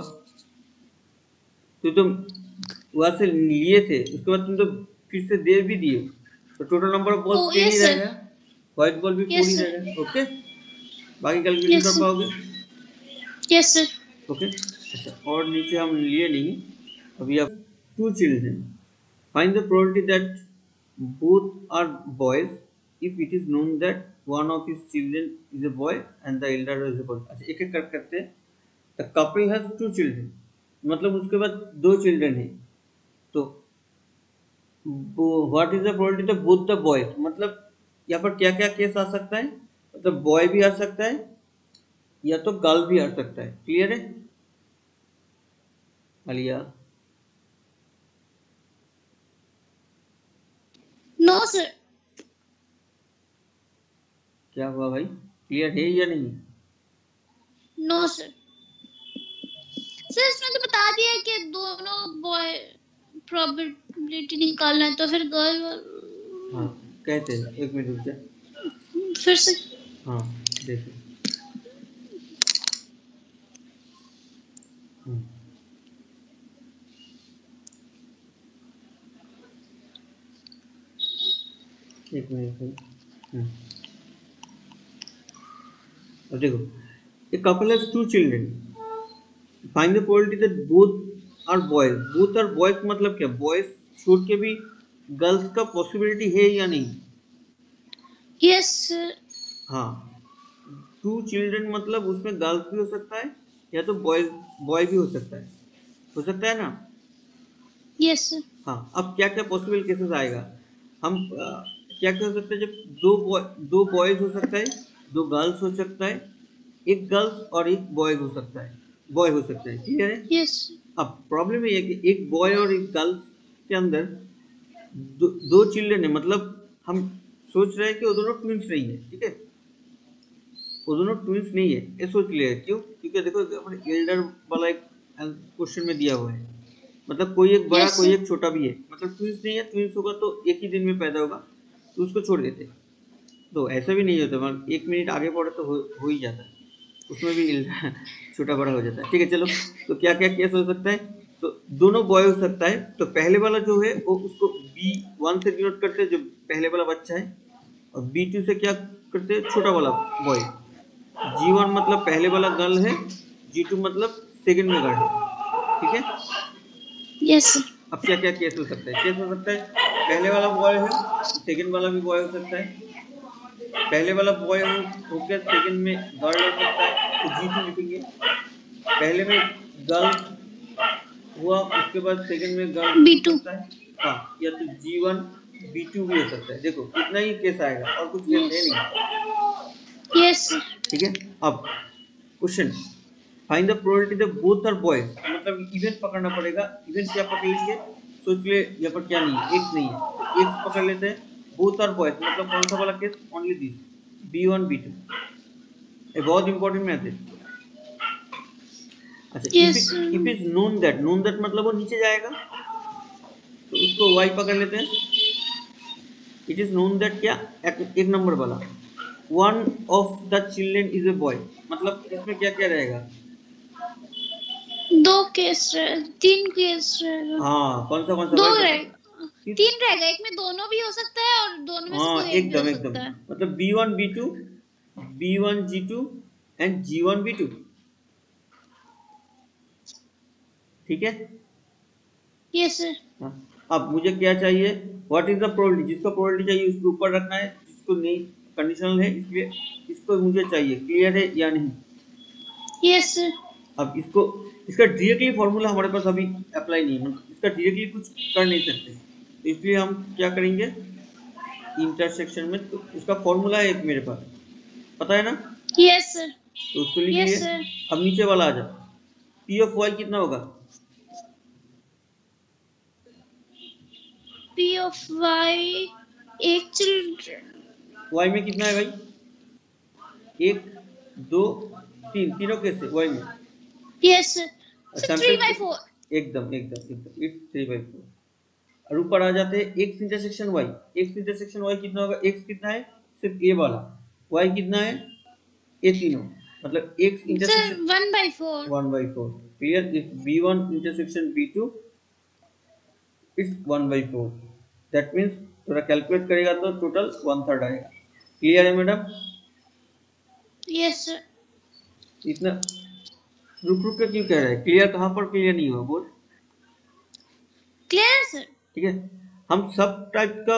तो तुम वहां से लिए थे, उसके बाद तुम तो फिर से दे भी दिए, तो टोटल नंबर ऑफ बॉल्स ओ 10 ही यस सर। रहेगा, व्हाइट बॉल भी 4 ही यस सर। रहेगा। ओके, बाकी कैलकुलेशन यस कर सर। पाओगे? Yes sir. ओके, अच्छा और नीचे हम लिए नहीं। अभी आप 2 children, find the probability that both are boys if it is known that one of his children is a boy and the elder is a girl। अच्छा एक एक कर करते हैं। द कपल हैज 2 चिल्ड्रन, मतलब उसके बाद 2 चिल्ड्रन है, तो what is the probability that both the boys, मतलब यहाँ पर क्या क्या केस आ सकता है? मतलब बॉय भी आ सकता है या तो गर्ल भी आ सकता है। क्लियर है आलिया? No sir. क्या हुआ भाई, क्लियर है या नहीं? No sir. सर इसमें तो बता दिया है कि दोनों बॉय प्रोबेबिलिटी निकालना है, तो फिर गर्ल। हाँ कहते हैं, एक मिनट रुक जा। फिर से। हाँ देखो, एक मिनट। अब देखो, a couple has two children, find the probability that both are boys. Both are boys मतलब क्या, बॉयज छोड़ के भी गर्ल्स का पॉसिबिलिटी है या नहीं? Yes sir. हाँ, टू चिल्ड्रन मतलब उसमें गर्ल्स भी हो सकता है या तो बॉय बॉय भी हो सकता है ना? Yes sir. हाँ, अब क्या क्या पॉसिबल केसेस आएगा, हम क्या क्या हो सकता है, जब दो बॉयज हो सकता है, दो गर्ल्स हो सकता है, एक गर्ल्स और एक बॉय हो सकता है, क्लियर है? यस। अब प्रॉब्लम ये है कि एक बॉय और एक गर्ल्स के अंदर दो चिल्ड्रन है, मतलब हम सोच रहे हैं कि वो दोनों ट्विंस नहीं है, ठीक है, वो दोनों ट्विंस नहीं है, ये सोच लिया। क्यों? क्योंकि देखो अपने एल्डर वाला एक क्वेश्चन में दिया हुआ है, मतलब कोई एक बड़ा यस कोई सर। एक छोटा भी है, मतलब ट्विंस नहीं है, ट्विंस होगा तो एक ही दिन में पैदा होगा तो उसको छोड़ देते, तो ऐसा भी नहीं होता, मतलब एक मिनट आगे बढ़े तो हो ही जाता है, उसमें भी छोटा बड़ा हो जाता है, ठीक है। चलो, तो क्या क्या केस हो सकता है, तो दोनों बॉय हो सकता है, तो पहले वाला जो है वो उसको B1 से डिनोट करते हैं, जो पहले वाला बच्चा है, और B2 से क्या करते हैं, छोटा वाला बॉय। G1 मतलब पहले वाला गर्ल है, G2 मतलब सेकंड में गर्ल है, ठीक है। Yes sir. अब क्या क्या केस हो सकता है, पहले वाला बॉय है तो सेकंड वाला भी बॉय हो सकता है, पहले वाला बॉय हो गया, सेकंड में गर्ल हो सकता है तो G2 लिखेंगे, पहले में गर्ल हुआ उसके बाद सेकंड में गर्ल भी हो B2। सकता है, हाँ, या तो G1 B2 भी हो सकता है। देखो इतना ही केस आएगा और कुछ केस है यस। नहीं, यस सर। ठीक है। अब question, find the probability that both are boys, मतलब इवेंट पकड़ना पड़ेगा, इवेंट क्या पकड़ लेंगे, सोच ले यहाँ पर क्या नहीं है, एक्स नहीं है, एक्स पकड़ लेते हैं, बोथ आर बॉयज मतलब कौन सा वाला case, only this B1 B2, ये बहुत इंपॉर्टेंट मैथ है। अच्छा, yes sir. If is known that मतलब वो नीचे जाएगा, तो उसको y पकड़ लेते हैं, इट इज नोन दैट क्या, एक नंबर वाला, one of the children is a boy, मतलब इसमें क्या क्या रहेगा, दो केस रहे, तीन केस रहेगा। हाँ कौन सा दो भाई बता, रहेगा, तीन रहेगा, एक में दोनों भी हो सकता है और दोनों में से हाँ कोई एक भी हो एकदम एकदम, सकता है। मतलब B1 B2 B1 G2 and G1 B2, ठीक है। Yes sir. हाँ, अब मुझे क्या चाहिए, व्हाट इज द प्रोबेबिलिटी, जिसको प्रोबेबिलिटी चाहिए उसको ऊपर रखना है, जिसको नहीं कंडीशनल है, इसलिए इसको मुझे चाहिए, क्लियर है या नहीं? Yes sir. अब इसका डायरेक्टली फॉर्मूला हमारे पास अभी अप्लाई नहीं है, मतलब इसका डायरेक्टली कुछ कर नहीं सकते, तो इसलिए हम क्या करेंगे, इंटरसेक्शन में, तो उसका फॉर्मूला है एक मेरे पास, पता है ना, यस सर। तो उसको लिख लिए। Yes sir. अब नीचे वाला आ जाओ, P ऑफ Y कितना होगा, P of Y, एक चिल्ड्रन। Y में कितना है भाई, एक दो तीन, तीनों कैसे Y में, यस सर। Sir sample 3/4। एकदम इट्स 3/4, और ऊपर आ जाते हैं X intersection Y, X intersection Y कितना होगा, एक्स कितना है सिर्फ ए वाला, वाई कितना है ए तीनों, मतलब x sir intersection 1/4। 1/4, clear, if B1 intersection B2 it's 1/4, that means थोड़ा कैलकुलेट करेगा तो टोटल 1/3 आएगा, क्लियर है मैडम? Yes sir. इतना रुक के क्यों कह रहे हैं, क्लियर कहाँ पर क्लियर नहीं हुआ बोल, क्लियर सर। ठीक है। हम सब टाइप का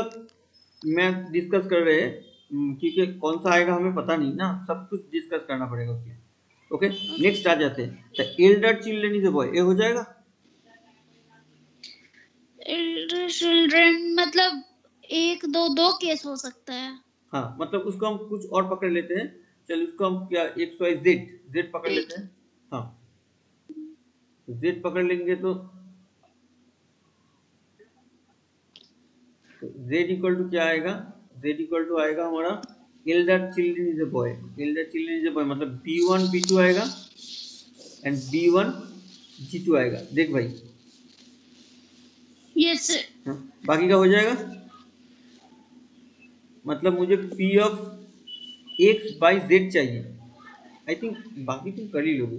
मैथ डिस्कस कर रहे हैं, क्योंकि कौन सा आएगा हमें पता नहीं ना, सब कुछ डिस्कस करना पड़ेगा उसमें, ओके। ओके नेक्स्ट आ सर। जाते हैं, the Elder children is a boy, ये हो जाएगा, एल्डर चिल्ड्रन मतलब एक दो दो केस हो सकता है। हाँ मतलब उसको हम कुछ और पकड़ लेते हैं, चलो उसको हम क्या एक्स वाई जेड, जेड पकड़ ठीक लेते है। हैं, हाँ, जेड पकड़ लेंगे तो जेड इक्वल टू क्या आएगा, जेड इक्वल टू आएगा हमारा Elder children is a boy, Elder children is a boy मतलब B1 B2 आएगा एंड B1 G2 आएगा, देख भाई, यस सर। हाँ, बाकी का हो जाएगा, मतलब मुझे P of x by Z चाहिए, आई थिंक बाकी तुम कर ही लोगे,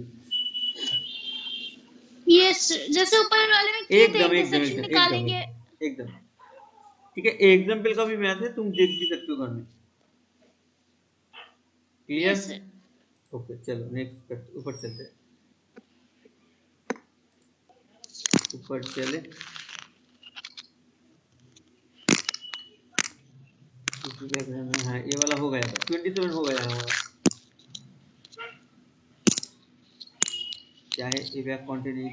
यस सर, जैसे ऊपर वाले में किए थे एकदम एकदम इंटरसेक्शन एकदम एकदम निकालेंगे। एकदम एकदम, ठीक है, एग्जाम्पल का भी मैथ है, तुम देख भी सकते हो घर में। क्लियर? Yes sir. ओके चलो नेक्स्ट करते, ऊपर चलते हैं, ऊपर चले। हाँ ये वाला हो गया था, 27 हो गया हमारा। क्या है ये बैक कंटिन्यू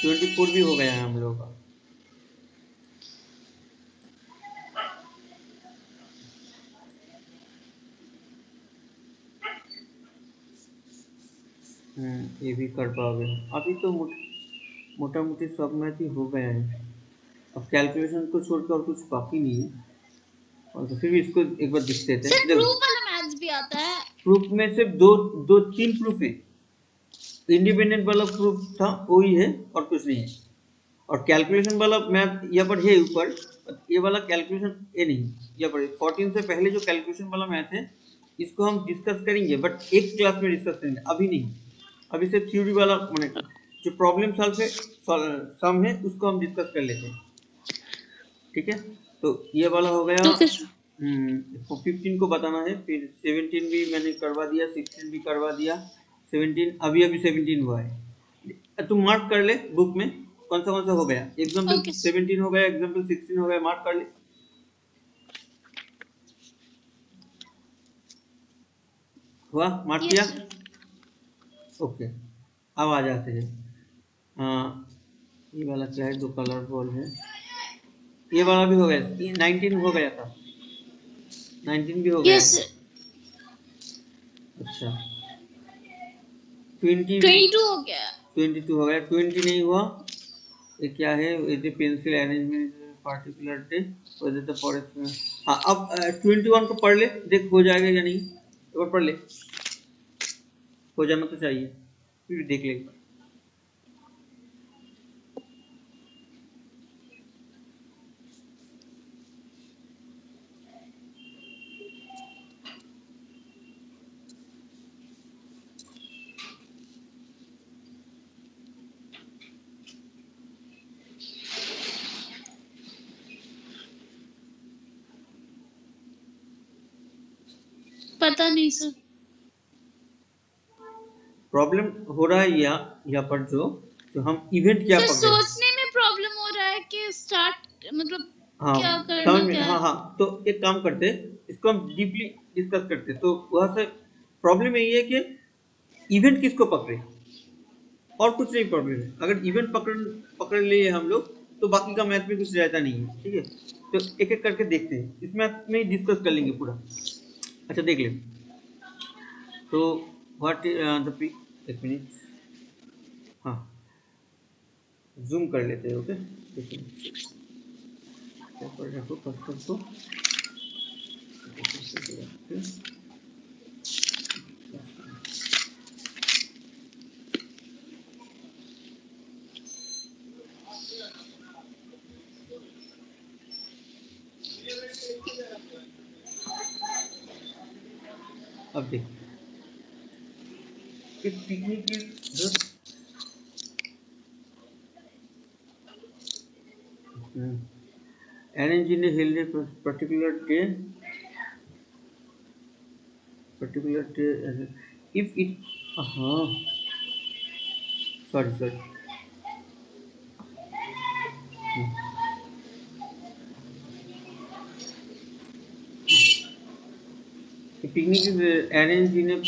24 भी हो गया है हम लोगों का। ये भी कर पाओगे अभी तो मोटा मोटी सब मैथ ही हो गया है। अब कैलकुलेशन को छोड़कर और कुछ बाकी नहीं है, और तो फिर भी इसको एक बार दिख देते सर हैं। देखो प्रूफ वाला मैथ्स भी आता है। प्रूफ में सिर्फ दो तीन प्रूफ है, इंडिपेंडेंट वाला प्रूफ था वही है और कुछ नहीं है, और कैलकुलेशन वाला मैथ यहाँ पर है ऊपर, ये वाला कैलकुलेशन ये नहीं, यहाँ पर 14 से पहले जो कैलकुलेशन वाला मैथ है इसको हम डिस्कस करेंगे, बट एक क्लास में डिस्कस करेंगे, अभी नहीं। अभी सिर्फ थ्योरी वाला मैंने जो प्रॉब्लम सॉल्व है सम है उसको हम डिस्कस कर लेते हैं। ठीक है, तो ये वाला हो गया। Okay sir. 15 को बताना है, फिर 17 भी मैंने करवा दिया, 16 भी करवा दिया, 17 अभी 17 हुआ है। तुम मार्क कर ले बुक में कौन सा हो गया। एग्जाम्पल ओके 17 हो गया, एग्जाम्पल 16 हो गया, मार्क कर ले। हुआ, मार्क किया? Yes sir. ओके, अब आ जाते हैं। हाँ ये वाला क्या है, दो कलर बॉल है, ये वाला भी हो गया, 19 हो गया था, 19 भी हो गया यस है। सर। अच्छा 20 22 हो गया। 22 हो गया, 20 नहीं हुआ। ये क्या है, ये पेंसिल अरेंजमेंट पार्टिकुलर डे तो फॉरेस्ट में। हाँ अब 21 को पढ़ ले, देख हो जाएगा या नहीं, एक बार पढ़ ले, हो जाना तो चाहिए, फिर भी देख ले। पता नहीं सर। प्रॉब्लम हो रहा है यहाँ पर जो हम इवेंट क्या सर पकड़े। सोचने में प्रॉब्लम हो रहा है कि स्टार्ट मतलब हाँ क्या समझ करना में, क्या हाँ है। हाँ, तो एक काम करते, इसको हम डीपली डिस्कस करते। तो वहां से प्रॉब्लम यही है कि इवेंट किसको पकड़े, और कुछ नहीं प्रॉब्लम है। अगर इवेंट पकड़ लिए हम लोग तो बाकी का मैथ में कुछ रहता नहीं है। ठीक है, तो एक एक करके देखते हैं, इस मैथ में डिस्कस कर लेंगे पूरा। अच्छा देख ले, तो व्हाट द एक मिनट, हाँ जूम कर लेते हैं। ओके देखिए, पेपर रखो कर्सर को, अब देख एक picnic is arranged in a held a particular day if it sorry the picnic is arranged in a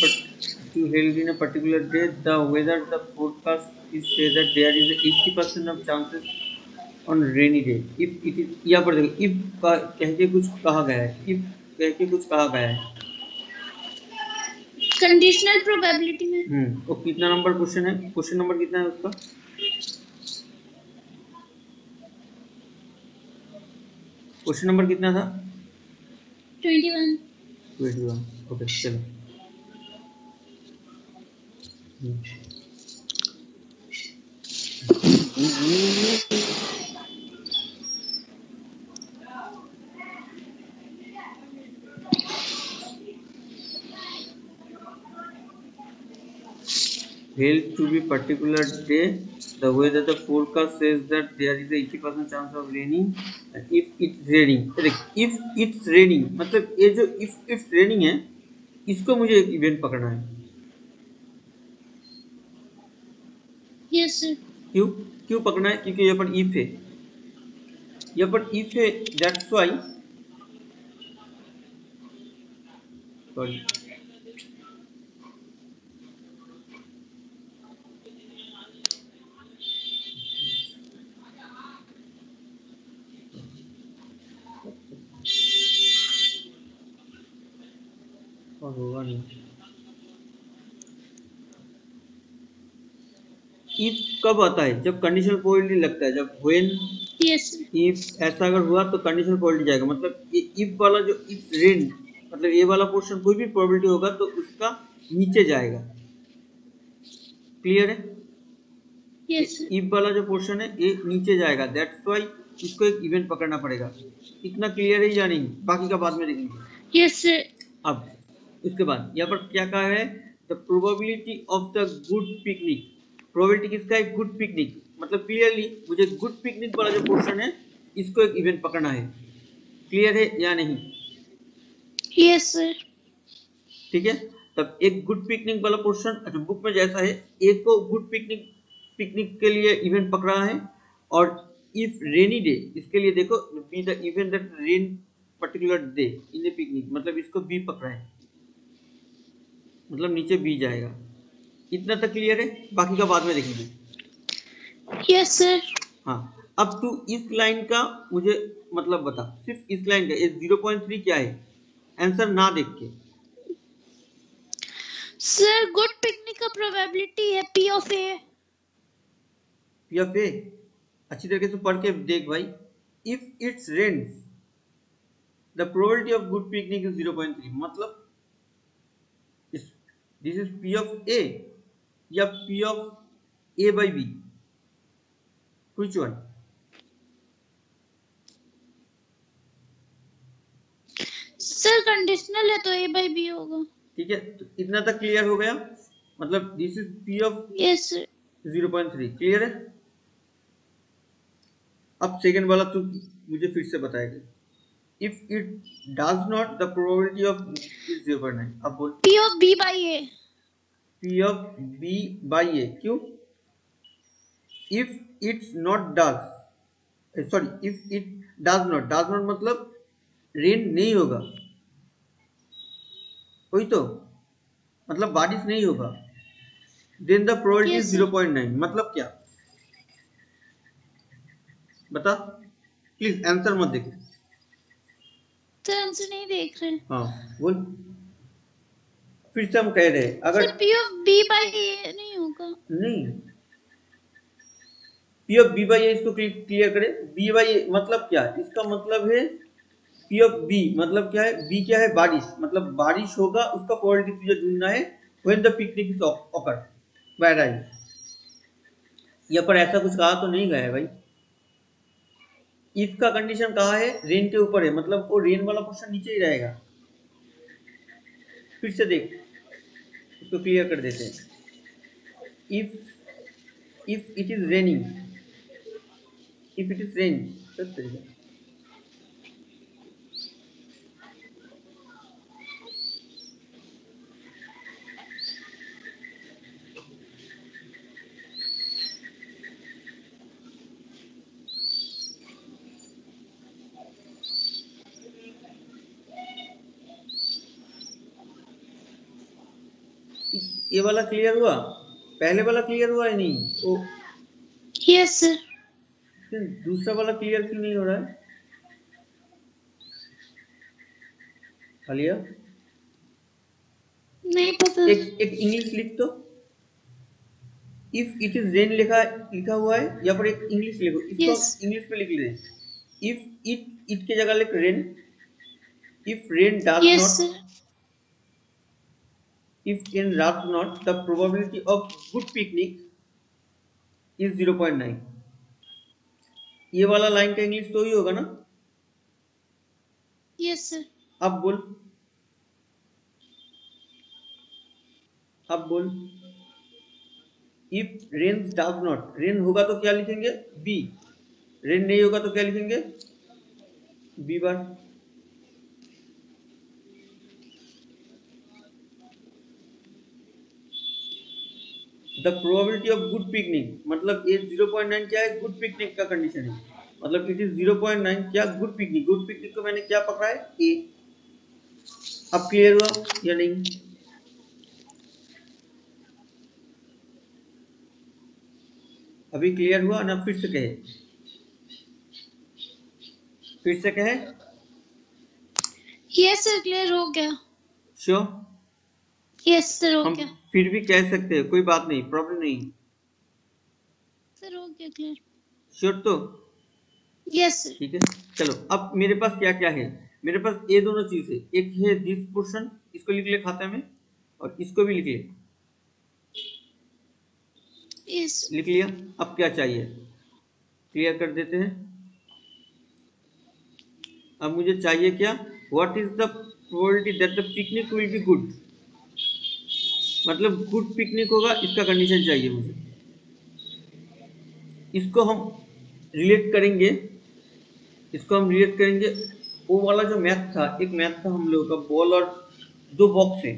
to held in a particular day, the weather the forecast is say that there is a 80% of chances on rainy day if it is। यहाँ पर देखो if कह के कुछ कहा गया है, if कह के कुछ कहा गया है। कंडीशनल प्रोबेबिलिटी में। वो कितना नंबर क्वेश्चन है, क्वेश्चन नंबर कितना है उसका, क्वेश्चन नंबर कितना था? 21। 21। ओके चलो। held to be particular day, the weather the forecast says that there is a 80% chance of raining, and if it's raining, if it's raining मतलब ये जो if it's raining है, इसको मुझे एक इवेंट पकड़ना है। Yes, sir. क्यों क्यों पकड़ना है? क्योंकि यहाँ पर if है, यहाँ पर if है, that's why sorry और होगा नहीं। if कब आता है? जब कंडीशनल प्रोबेबिलिटी लगता है, जब when Yes, sir. if ऐसा अगर हुआ तो कंडीशनल प्रोबेबिलिटी जाएगा। मतलब ये if वाला जो if रेन मतलब ये वाला पोर्शन कोई भी प्रोबेबिलिटी होगा तो उसका नीचे जाएगा। क्लियर है? Yes, sir. if वाला जो पोर्शन है ये नीचे जाएगा, दैट्स व्हाई इसको एक इवेंट पकड़ना पड़ेगा। इतना क्लियर है या नहीं? बाकी का बाद में देखेंगे। Yes, sir. अब उसके बाद यहाँ पर क्या कहा है? The probability of the good picnic. Probability किसका है? Good picnic. मतलब क्लियरली मुझे गुड पिकनिक वाला जो पोर्शन है इसको एक इवेंट पकड़ना है। क्लियर है या नहीं? Yes, sir. ठीक है, तब एक गुड पिकनिक वाला पोर्शन अच्छा बुक में जैसा है, एक को गुड पिकनिक पिकनिक के लिए इवेंट पकड़ा है, और इफ रेनी डे इसके लिए देखो be the event that rain particular day in A picnic, मतलब इसको बी पकड़ा है, मतलब नीचे बी जाएगा। इतना तक क्लियर है? बाकी का बाद में देखेंगे। Yes, sir. हाँ, अब तू इस लाइन का मुझे मतलब बता, सिर्फ इस लाइन का ये 0.3 क्या है? आंसर ना देख के। Sir, good picnic का probability है P of A. P of A अच्छी तरीके से पढ़ के देख भाई। If it's rains the probability of good picnic is 0.3, मतलब this is P of A या P of A by B, which one? Sir, conditional है तो A by B होगा। ठीक है, तो इतना तक क्लियर हो गया, मतलब this is P of Yes, sir. 0.3। Clear है? अब सेकेंड वाला तू मुझे फिर से बताएगा। If it does not the probability of is 0.9। अब बोल। P of B by A. P of B by A क्यों? If it's not does sorry if it does not मतलब रेन नहीं होगा, वही तो मतलब बारिश नहीं होगा, then the probability Yes, is sir. 0.9। मतलब क्या? बता प्लीज, आंसर मत देखो। Sir, आंसर नहीं देख रहे। हाँ बोल, फिर से हम कह रहे हैं अगर Sir, P of B by A नहीं होगा। नहीं, P of B by A इसको क्लियर करें। B by A मतलब क्या है? इसका मतलब है P of B मतलब क्या है? B क्या है? बारिश, मतलब बारिश होगा उसका प्रोबेबिलिटी तुझे ढूंढना है when the picnic is occur by rise. यहाँ पर ऐसा कुछ कहा तो नहीं गया है भाई। इफ का कंडीशन कहा है रेन के ऊपर है, मतलब वो रेन वाला पोर्शन नीचे ही रहेगा। फिर से देख, इसको क्लियर कर देते हैं। If it is raining, if it is rain, सब तरीका ये वाला क्लियर हुआ? पहले वाला क्लियर हुआ है नहीं? ओ Yes, sir. दूसरा वाला क्लियर क्यों नहीं हो रहा है? आलिया नहीं पता। एक इंग्लिश लिख तो। इफ इट इज रेन लिखा हुआ है, या पर एक इंग्लिश लिखो, इसको Yes. इंग्लिश में लिख ले। इफ इट के जगह लिख rain. If rain does Yes, not, sir. if rain does not, the probability of good picnic is 0.9। ये वाला लाइन का इंग्लिश तो ही होगा ना? Yes, sir. अब बोल, अब बोल। If rain does not, rain होगा तो क्या लिखेंगे बी, रेन नहीं होगा तो क्या लिखेंगे B bar. The probability of good picnic, मतलब ये 0.9 क्या है, गुड पिकनिक का कंडीशन है, मतलब इट इज 0.9 क्या गुड पिकनिक, गुड पिकनिक को मैंने क्या पकड़ा है ए। अब क्लियर हुआ या नहीं? अभी क्लियर हुआ ना? फिर से कहे, फिर से कहे। यस सर, क्लियर हो गया। श्योर? यस सर, हो हम गया। फिर भी कह सकते हैं, कोई बात नहीं, प्रॉब्लम नहीं। सर हो गया क्लियर। श्योर तो? Yes sir. ठीक है, चलो अब मेरे पास क्या क्या है, मेरे पास ये दोनों चीज है, एक है दिस पोर्शन, इसको लिख ले खाते में, और इसको भी लिख ले, यस। लिख लिया। अब क्या चाहिए, क्लियर कर देते हैं। अब मुझे चाहिए क्या, what is the probability that the picnic will be good, मतलब गुड पिकनिक होगा, इसका कंडीशन चाहिए मुझे। इसको हम रिलेट करेंगे, इसको हम रिलेट करेंगे वो वाला जो मैथ था, एक मैथ था हम लोगों का, बॉल और दो बॉक्स है,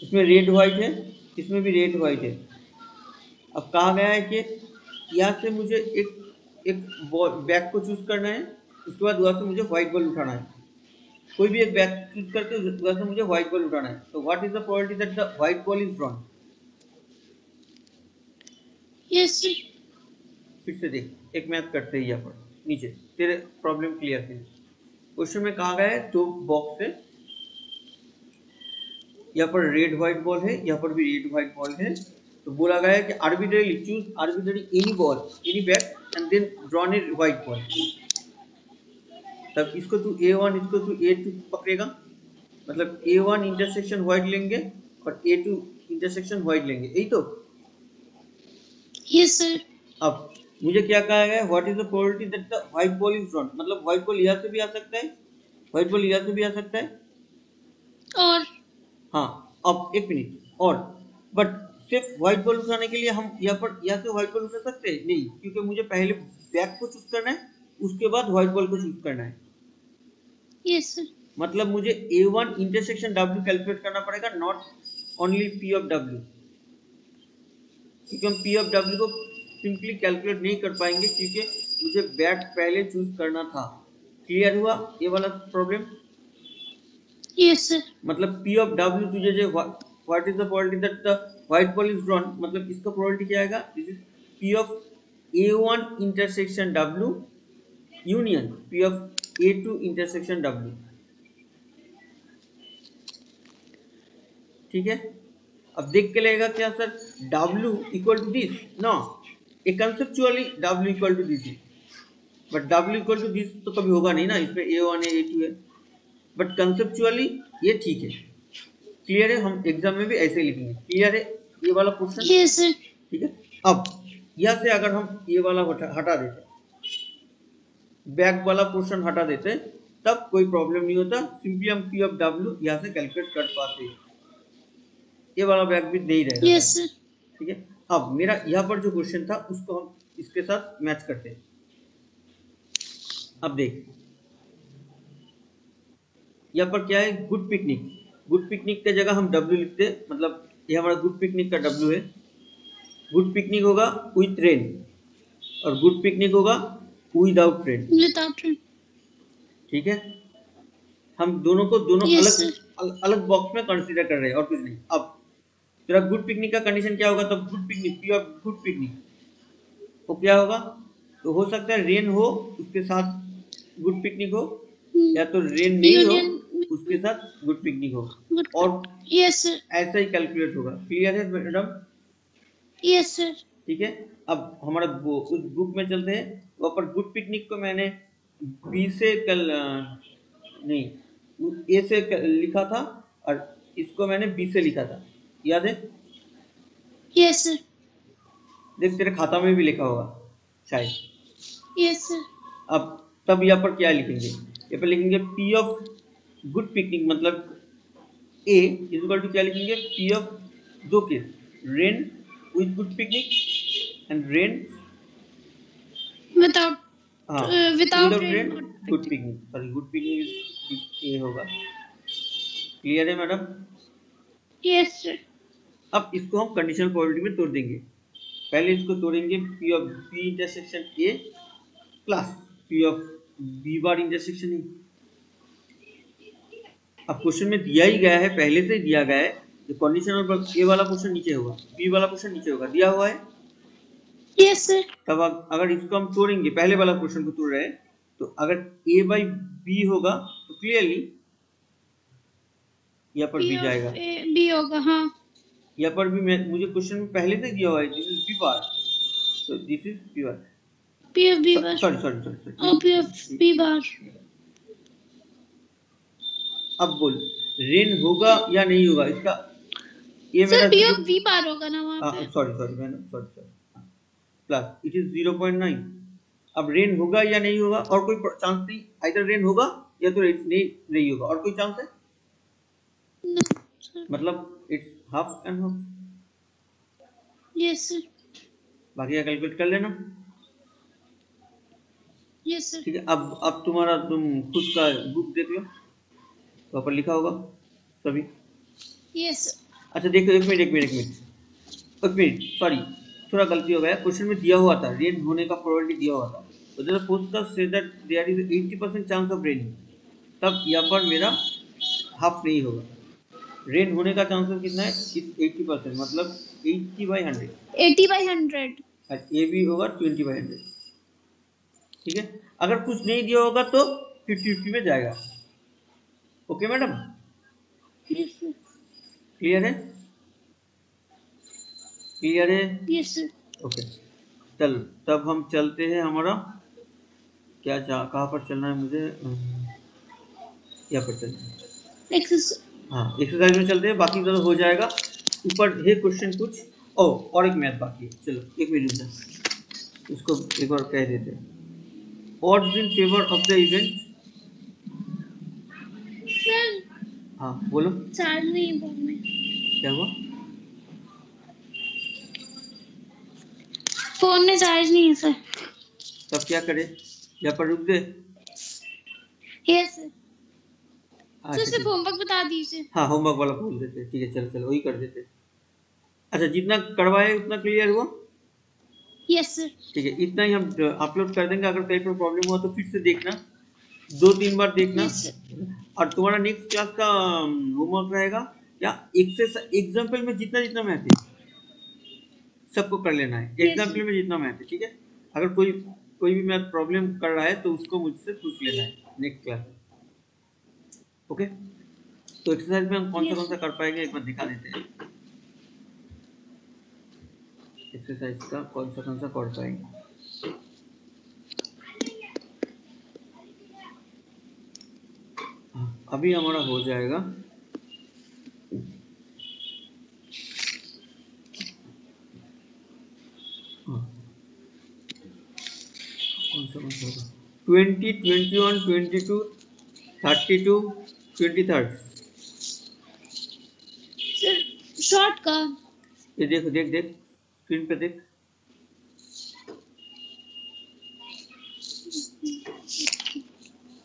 इसमें रेड व्हाइट है, इसमें भी रेड व्हाइट है। अब कहा गया है कि यहाँ से मुझे एक एक बैग को चूज करना है, उसके बाद वहाँ से मुझे व्हाइट बॉल उठाना है, कोई भी एक बैग चूज करके वहाँ से मुझे व्हाइट बॉल उठाना है। तो what is the probability that the white ball is drawn? Yes sir. फिर से देख, एक मैथ करते हैं यहाँ पर नीचे, तेरे प्रॉब्लम क्लियर थे। क्वेश्चन में कहा गया है दो बॉक्स है, यहाँ पर रेड व्हाइट बॉल है, यहाँ पर भी रेड व्हाइट बॉल है। तो बोला गया है कि arbitrary choose arbitrary any ball any bat and then drawn a white ball. तब इसको तू A1 इसको तू A2 पकड़ेगा, मतलब A1 इंटरसेक्शन व्हाइट लेंगे और A2 इंटरसेक्शन व्हाइट लेंगे, यही तो। Yes sir. अब मुझे क्या कहा गया है, what is the probability that the white ball is drawn, मतलब व्हाइट बॉल यहाँ से भी आ सकता है, व्हाइट बॉल यहाँ से भी आ सकता है। और हाँ, अब एक मिनट और, बट सिर्फ व्हाइट बॉल उठाने के लिए हम यहाँ से व्हाइट बॉल उठा सकते हैं नहीं, क्योंकि मुझे पहले बैक को चूज करना है, उसके बाद व्हाइट बॉल को चूज करना है। Yes sir. मतलब मुझे A1 इंटरसेक्शन W कैलकुलेट करना पड़ेगा, not only P of W, क्योंकि हम P ऑफ W को सिंपली कैलकुलेट नहीं कर पाएंगे, क्योंकि मुझे बैक पहले चूज करना था। क्लियर हुआ ये वाला प्रॉब्लम? Yes sir. मतलब P ऑफ W तुझे जो what is the probability that the white ball is drawn, मतलब इसका प्रोबेबिलिटी क्या आएगा, this is P of A1 intersection W union P of A2 intersection W। ठीक है, अब देख के लगेगा क्या sir, W equal to this no, ये conceptually W equal to this है, but W equal to this तो कभी होगा नहीं ना, इसमें A1 है A2 है, बट कंसेप्चुअली ये ठीक है। क्लियर है, हम एग्जाम में भी ऐसे ही लिखेंगे। क्लियर है ये वाला क्वेश्चन? Yes sir. ठीक है, अब यहाँ से अगर हम ये वाला हटा देते, बैक वाला पोर्शन हटा देते, तब कोई प्रॉब्लम नहीं होता, सिंपली हम P ऑफ W यहाँ से कैलकुलेट कर पाते, ये वाला बैक भी नहीं रहेगा। Yes sir. ठीक है, अब मेरा यहाँ पर जो क्वेश्चन था उसको हम इसके साथ मैच करते हैं। अब देख यहाँ पर क्या है, गुड पिकनिक, गुड पिकनिक के जगह हम W लिखते, मतलब ये हमारा गुड पिकनिक का W है। गुड पिकनिक होगा विथ रेन और गुड पिकनिक होगा विदाउट रेन। Without rain. ठीक है, हम दोनों को दोनों यस अलग सर। अलग बॉक्स में कंसीडर कर रहे हैं और कुछ नहीं। अब तेरा गुड पिकनिक का कंडीशन क्या होगा, तब good picnic P of good picnic तो क्या होगा, तो हो सकता है रेन हो उसके साथ गुड पिकनिक हो, या तो रेन नहीं हो यूनियन। उसके साथ गुड पिकनिक हो, गुड। और यस सर। ऐसा ही कैलकुलेट होगा। क्लियर है मैडम? Yes sir. ठीक है, अब हमारा उस बुक में चलते हैं, वहाँ पर गुड पिकनिक को मैंने बी से नहीं ए से लिखा था, और इसको मैंने बी से लिखा था, याद है? Yes sir. देख तेरे खाता में भी लिखा होगा शायद। Yes sir. अब तब यहाँ पर क्या लिखेंगे, यहाँ पर लिखेंगे P ऑफ गुड पिकनिक, मतलब A इक्वल टू क्या लिखेंगे, P ऑफ दो case rain with good picnic and rain, without हाँ without without rain rain good good picnic. picnic, sorry good picnic ये होगा। क्लियर है मैडम? Yes sir. अब इसको हम कंडीशनल प्रोबेबिलिटी में तोड़ देंगे। पहले इसको तोड़ेंगे P of B intersection A plus P of B bar intersection A. अब क्वेश्चन में दिया ही गया है, पहले से ही दिया गया है, तो कंडीशनल ए वाला क्वेश्चन नीचे होगा, बी वाला क्वेश्चन नीचे होगा, दिया हुआ है। Yes sir. तब अगर इसको हम तोड़ेंगे, पहले वाला क्वेश्चन को तोड़ रहे हैं, तो अगर a बाई बी होगा तो क्लियरली यहाँ पर P b of जाएगा। A B होगा, हाँ। यहाँ पर भी मुझे क्वेश्चन में पहले से दिया हुआ है, दिस इज b बार, तो this is b bar, P of B bar. Sorry sorry sorry Oh, P of B bar. अब बोल रेन होगा या नहीं होगा इसका, ये सर मेरा P of V bar होगा ना वहाँ पे। सॉरी सॉरी मैंने सॉरी प्लस इट इज 0.9। अब रेन होगा या नहीं होगा, और कोई चांस नहीं, आइदर रेन होगा या तो नहीं होगा, और कोई चांस है? मतलब it's half and half. Yes sir. बाकी का कैलकुलेट कर लेना। Yes sir. ठीक है, अब तुम्हारा तुम खुद का बुक देख लो, वहाँ पर लिखा होगा सभी। Yes sir. अच्छा देखो, एक मिनट सॉरी, थोड़ा गलती हो गया, क्वेश्चन में दिया हुआ था रेन होने का प्रोबेबिलिटी दिया हुआ था, तो जब suppose the say that there is 80% chance of raining, तब यहाँ पर मेरा हाफ नहीं होगा। रेन होने का चांसेस कितना है? 80%, मतलब 80/100। 80/100। और ये भी होगा 20/100। ठीक है, अगर कुछ नहीं दिया होगा तो 50-50 में जाएगा। ओके मैडम, क्लियर है? क्लियर है? Yes sir. ओके, चल तब हम चलते हैं, हमारा क्या कहाँ पर चलना है मुझे, यहाँ पर चलना है, हाँ एक्सरसाइज में चलते हैं, बाकी तो हो जाएगा। ऊपर है क्वेश्चन कुछ, और एक मैथ बाकी है, चलो एक मिनट इसको एक बार कह देते हैं। odds in favor of the event, sir हाँ बोलो चार्ज नहीं है फोन में। क्या हुआ? फोन में चार्ज नहीं है सर। तब क्या करे, यहाँ पर रुक दे? Yes sir. अच्छा सिर्फ होमवर्क बता दीजिए। हाँ होमवर्क वाला बोल देते, ठीक है चलो चलो वही कर देते। अच्छा जितना करवाए उतना क्लियर हुआ? Yes sir. ठीक है, इतना ही हम अपलोड कर देंगे। अगर कहीं पर प्रॉब्लम हुआ तो फिर से देखना, 2-3 बार देखना। Yes, sir. और तुम्हारा नेक्स्ट क्लास का होमवर्क रहेगा क्या, एग्जाम्पल में जितना जितना मैथ है सबको कर लेना है, एग्जाम्पल में जितना मैथ है। ठीक है, अगर कोई भी मैथ प्रॉब्लम कर रहा है तो उसको मुझसे पूछ लेना है नेक्स्ट क्लास। ओके, तो एक्सरसाइज में हम कौन सा कर पाएंगे एक बार दिखा देते हैं। एक्सरसाइज का कौन सा कर पाएंगे, अभी हमारा हो जाएगा। कौन सा होगा, 20, 21, 22, 32, 23। सर शॉर्ट का ये देख स्क्रीन पे देख,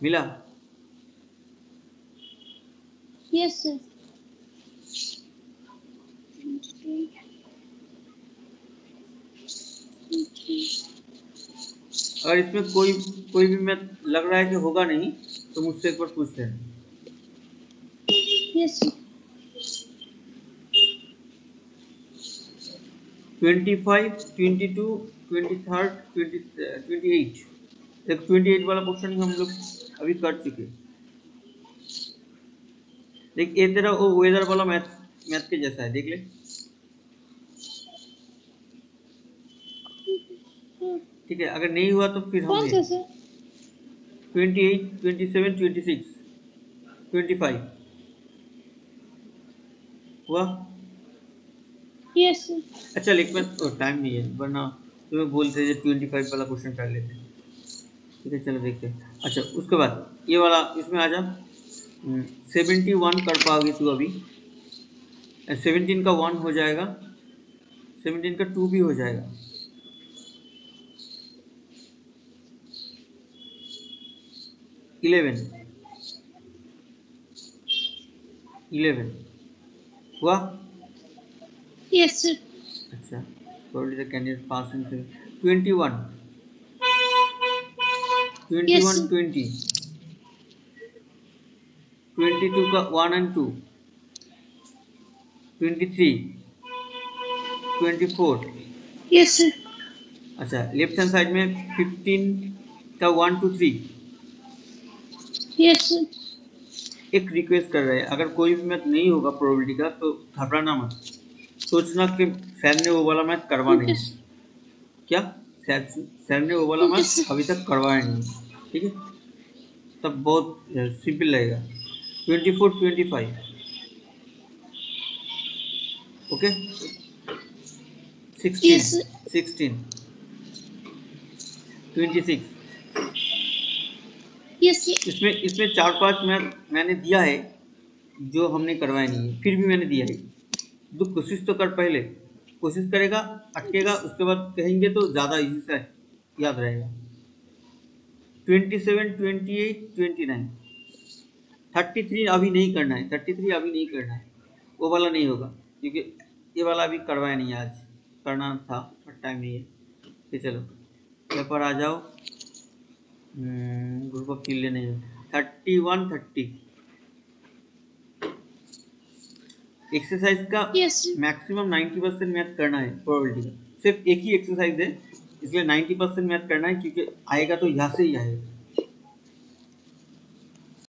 मिला? Yes sir. अगर इसमें कोई भी मैथ लग रहा है कि होगा नहीं तो मुझसे एक बार पूछ लेना। Yes sir. 25, 22, 23, 28, 28 वाला क्वेश्चन हम लोग अभी कर चुके। देख ये तेरा वो वेदर वाला मैथ के जैसा है, देख ले। ठीक है, अगर नहीं हुआ तो फिर हम 28, 27, 26, 25 हुआ? Yes sir. अच्छा लेकिन टाइम नहीं है, वरना तुम्हें बोलते 25 वाला क्वेश्चन कर लेते। ठीक है चलो देखते हैं। अच्छा उसके बाद ये वाला इसमें आ जा, 71 कर पाओगे तू अभी, 17 का 1 हो जाएगा, 17 का 2 भी हो जाएगा। 11 हुआ। Yes, sir. अच्छा, probably the candidate pass in 21 Yes, 21 sir. 20 22 का 1 and 2 23 24। Yes, sir. अच्छा, लेफ्ट हैंड साइड में 15 का 1 2 3। Yes, sir. एक रिक्वेस्ट कर रहे हैं, अगर कोई भी मैथ नहीं होगा प्रोबेबिलिटी का तो घबराना मत, सोचना कि सर ने वो वाला मैथ करवा Okay, नहीं। sir. क्या सर ने वो वाला Okay, मैथ sir. अभी तक करवाया नहीं, ठीक है, तब बहुत सिंपल लगेगा। 24 25 okay. 16 Yes, sir. 16 26। Yes, sir. इसमें इसमें 4-5 मैंने दिया है जो हमने करवाया नहीं है, फिर भी मैंने दिया है। तो कोशिश तो कर, पहले कोशिश करेगा, Okay, अटकेगा, sir. उसके बाद कहेंगे तो ज़्यादा इजी से याद रहेगा। 27 28 29 33 अभी नहीं करना है, 33 अभी नहीं करना है, वो वाला नहीं होगा क्योंकि ये वाला अभी करवाया नहीं है, आज करना था बट टाइम नहीं है। तो चलो पेपर आ जाओ, ग्रुप ऑफ चिल्ड्रेन नहीं है। 31 30 एक्सरसाइज का Yes, sir. मैक्सिमम 90% मैथ करना है प्रोबेबिलिटी का, सिर्फ एक ही एक्सरसाइज है इसलिए 90% मैथ करना है क्योंकि आएगा तो यहाँ से ही आएगा।